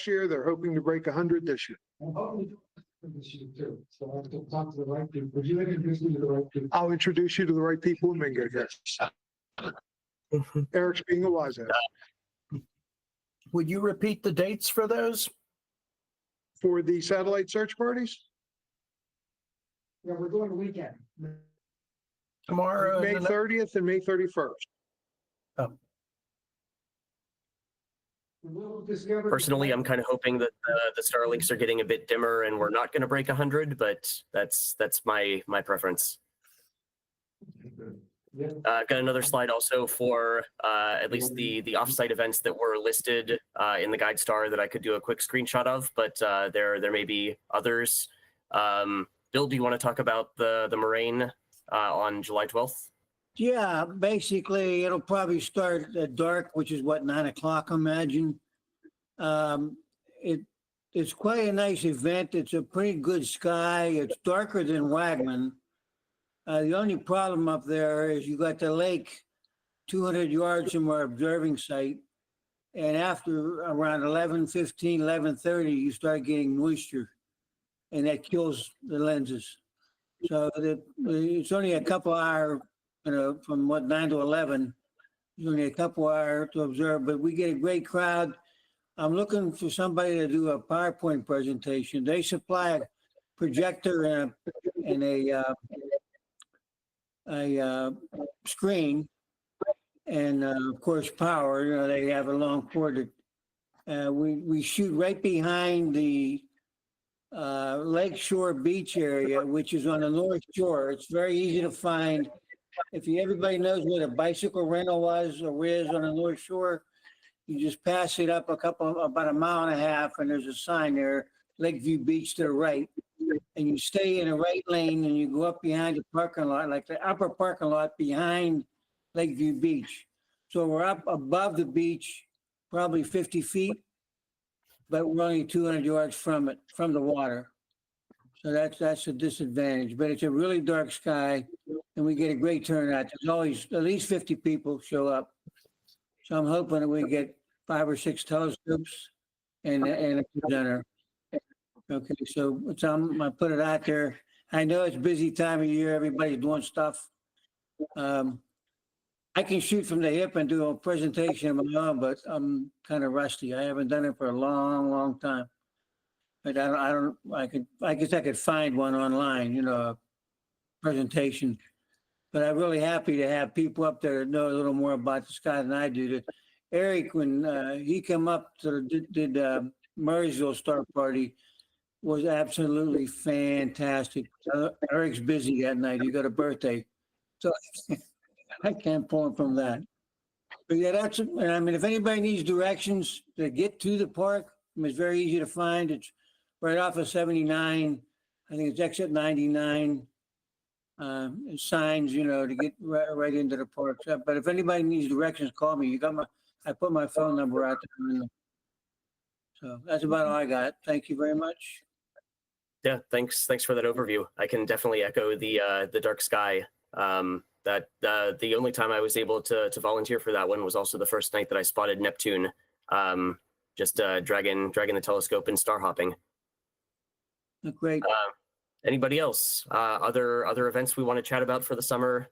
year. They're hoping to break 100 this year. I'm hoping this year too. So I have to talk to the right people. Would you introduce me to the right people? I'll introduce you to the right people in Mingo. Eric's being a wise ass. Would you repeat the dates for those? For the satellite search parties? Yeah, we're doing a weekend. Tomorrow? May 30th and May 31st. Oh. Personally, I'm kind of hoping that the Starlinks are getting a bit dimmer and we're not going to break 100, but that's my preference. Got another slide also for at least the offsite events that were listed in the guide star that I could do a quick screenshot of, but there may be others. Bill, do you want to talk about the Moraine on July 12th? Yeah, basically, it'll probably start at dark, which is what, 9 o'clock, I imagine. It's quite a nice event. It's a pretty good sky. It's darker than Wagman. The only problem up there is you got the lake 200 yards from our observing site. And after around 11:15, 11:30, you start getting moisture. And that kills the lenses. So it's only a couple hours, from 9 to 11. It's only a couple hours to observe, but we get a great crowd. I'm looking for somebody to do a PowerPoint presentation. They supply a projector and a screen, and of course power. They have a long cord. We shoot right behind the Lake Shore Beach area, which is on the North Shore. It's very easy to find. If everybody knows what a bicycle rental was or is on the North Shore, you just pass it up about a mile and a half, and there's a sign there, Lakeview Beach to the right. And you stay in the right lane and you go up behind the parking lot, like the upper parking lot behind Lakeview Beach. So we're up above the beach, probably 50 feet, but we're only 200 yards from it, from the water. So that's a disadvantage, but it's a really dark sky and we get a great turnout. There's always at least 50 people show up. So I'm hoping that we get 5 or 6 telescopes and a presenter. Okay, so I put it out there. I know it's a busy time of year. Everybody's doing stuff. I can shoot from the hip and do a presentation of my own, but I'm kind of rusty. I haven't done it for a long, long time. But I guess I could find one online, a presentation. But I'm really happy to have people up there that know a little more about the sky than I do. Eric, when he came up to did Murraysville Star Party, was absolutely fantastic. Eric's busy that night. He got a birthday. So I can't pull him from that. But yeah, if anybody needs directions to get to the park, it's very easy to find. It's right off of 79. I think it's exit 99. Signs, to get right into the park. But if anybody needs directions, call me. I put my phone number out there. So that's about all I got. Thank you very much. Yeah, thanks for that overview. I can definitely echo the dark sky. That the only time I was able to volunteer for that one was also the first night that I spotted Neptune, just dragging the telescope and star hopping. Great. Anybody else? Other events we want to chat about for the summer?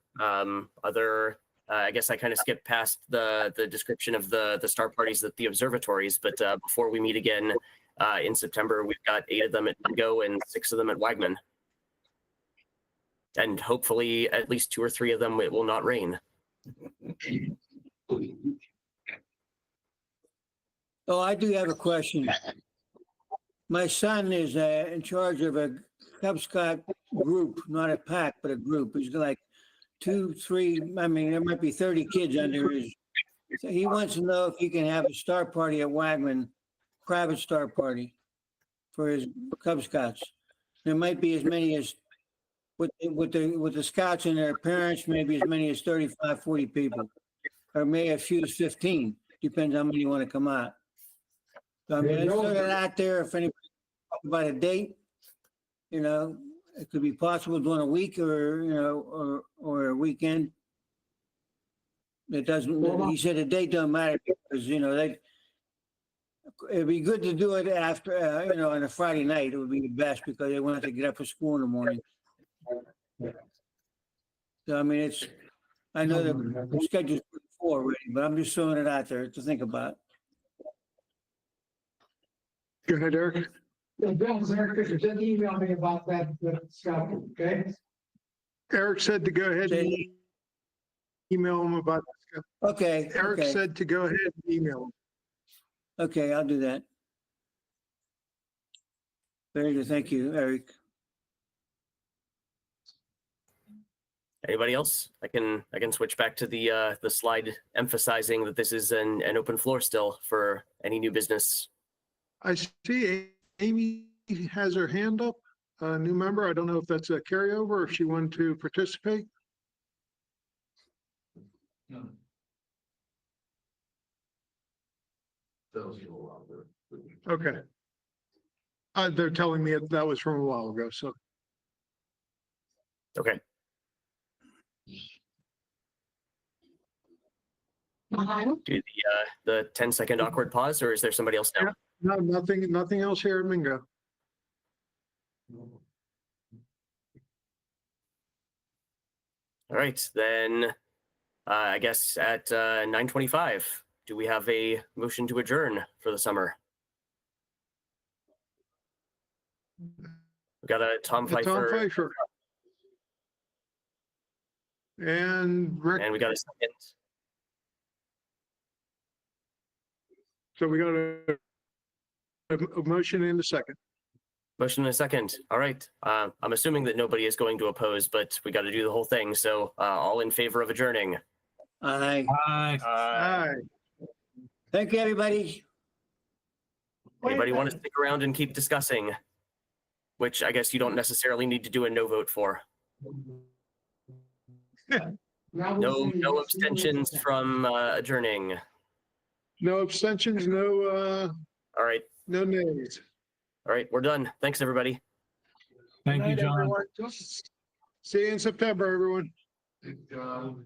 I guess I kind of skipped past the description of the star parties at the observatories, but before we meet again in September, we've got 8 of them at Mingo and 6 of them at Wagman. And hopefully at least 2 or 3 of them, it will not rain. Oh, I do have a question. My son is in charge of a Cub Scout group, not a pack, but a group. He's like 2, 3, there might be 30 kids under his. So he wants to know if he can have a star party at Wagman, private star party for his Cub Scouts. There might be as many as, with the scouts and their parents, maybe as many as 35, 40 people, or maybe as few as 15. Depends how many want to come out. So let's throw that out there. If anybody talk about a date, it could be possible during a week or a weekend. It doesn't. He said the date doesn't matter because it'd be good to do it after on a Friday night. It would be the best because they won't have to get up for school in the morning. So I know the schedule's full already, but I'm just throwing it out there to think about. Go ahead, Eric. Bill, Eric Fisher, just email me about that stuff, okay? Eric said to go ahead and email him about that. Okay. Eric said to go ahead and email him. Okay, I'll do that. Very good. Thank you, Eric. Anybody else? I can switch back to the slide emphasizing that this is an open floor still for any new business. I see Amy has her hand up, a new member. I don't know if that's a carryover or if she wanted to participate. No. That was a little while ago. Okay. They're telling me that was from a while ago, so. Okay. Do the 10-second awkward pause, or is there somebody else now? No, nothing else here at Mingo. All right, then I guess at 9:25, do we have a motion to adjourn for the summer? We got a Tom Pfeiffer. Tom Pfeiffer. And Rick. And we got a second. So we got a motion in a second. Motion and a second. All right. I'm assuming that nobody is going to oppose, but we got to do the whole thing. So all in favor of adjourning. Aye. Aye. Thank you, everybody. Anybody want to stick around and keep discussing? Which I guess you don't necessarily need to do a no vote for. No abstentions from adjourning. No abstentions, no, All right. no nays. All right. We're done. Thanks, everybody. Thank you, Good night, John. everyone. See you in September, everyone. John.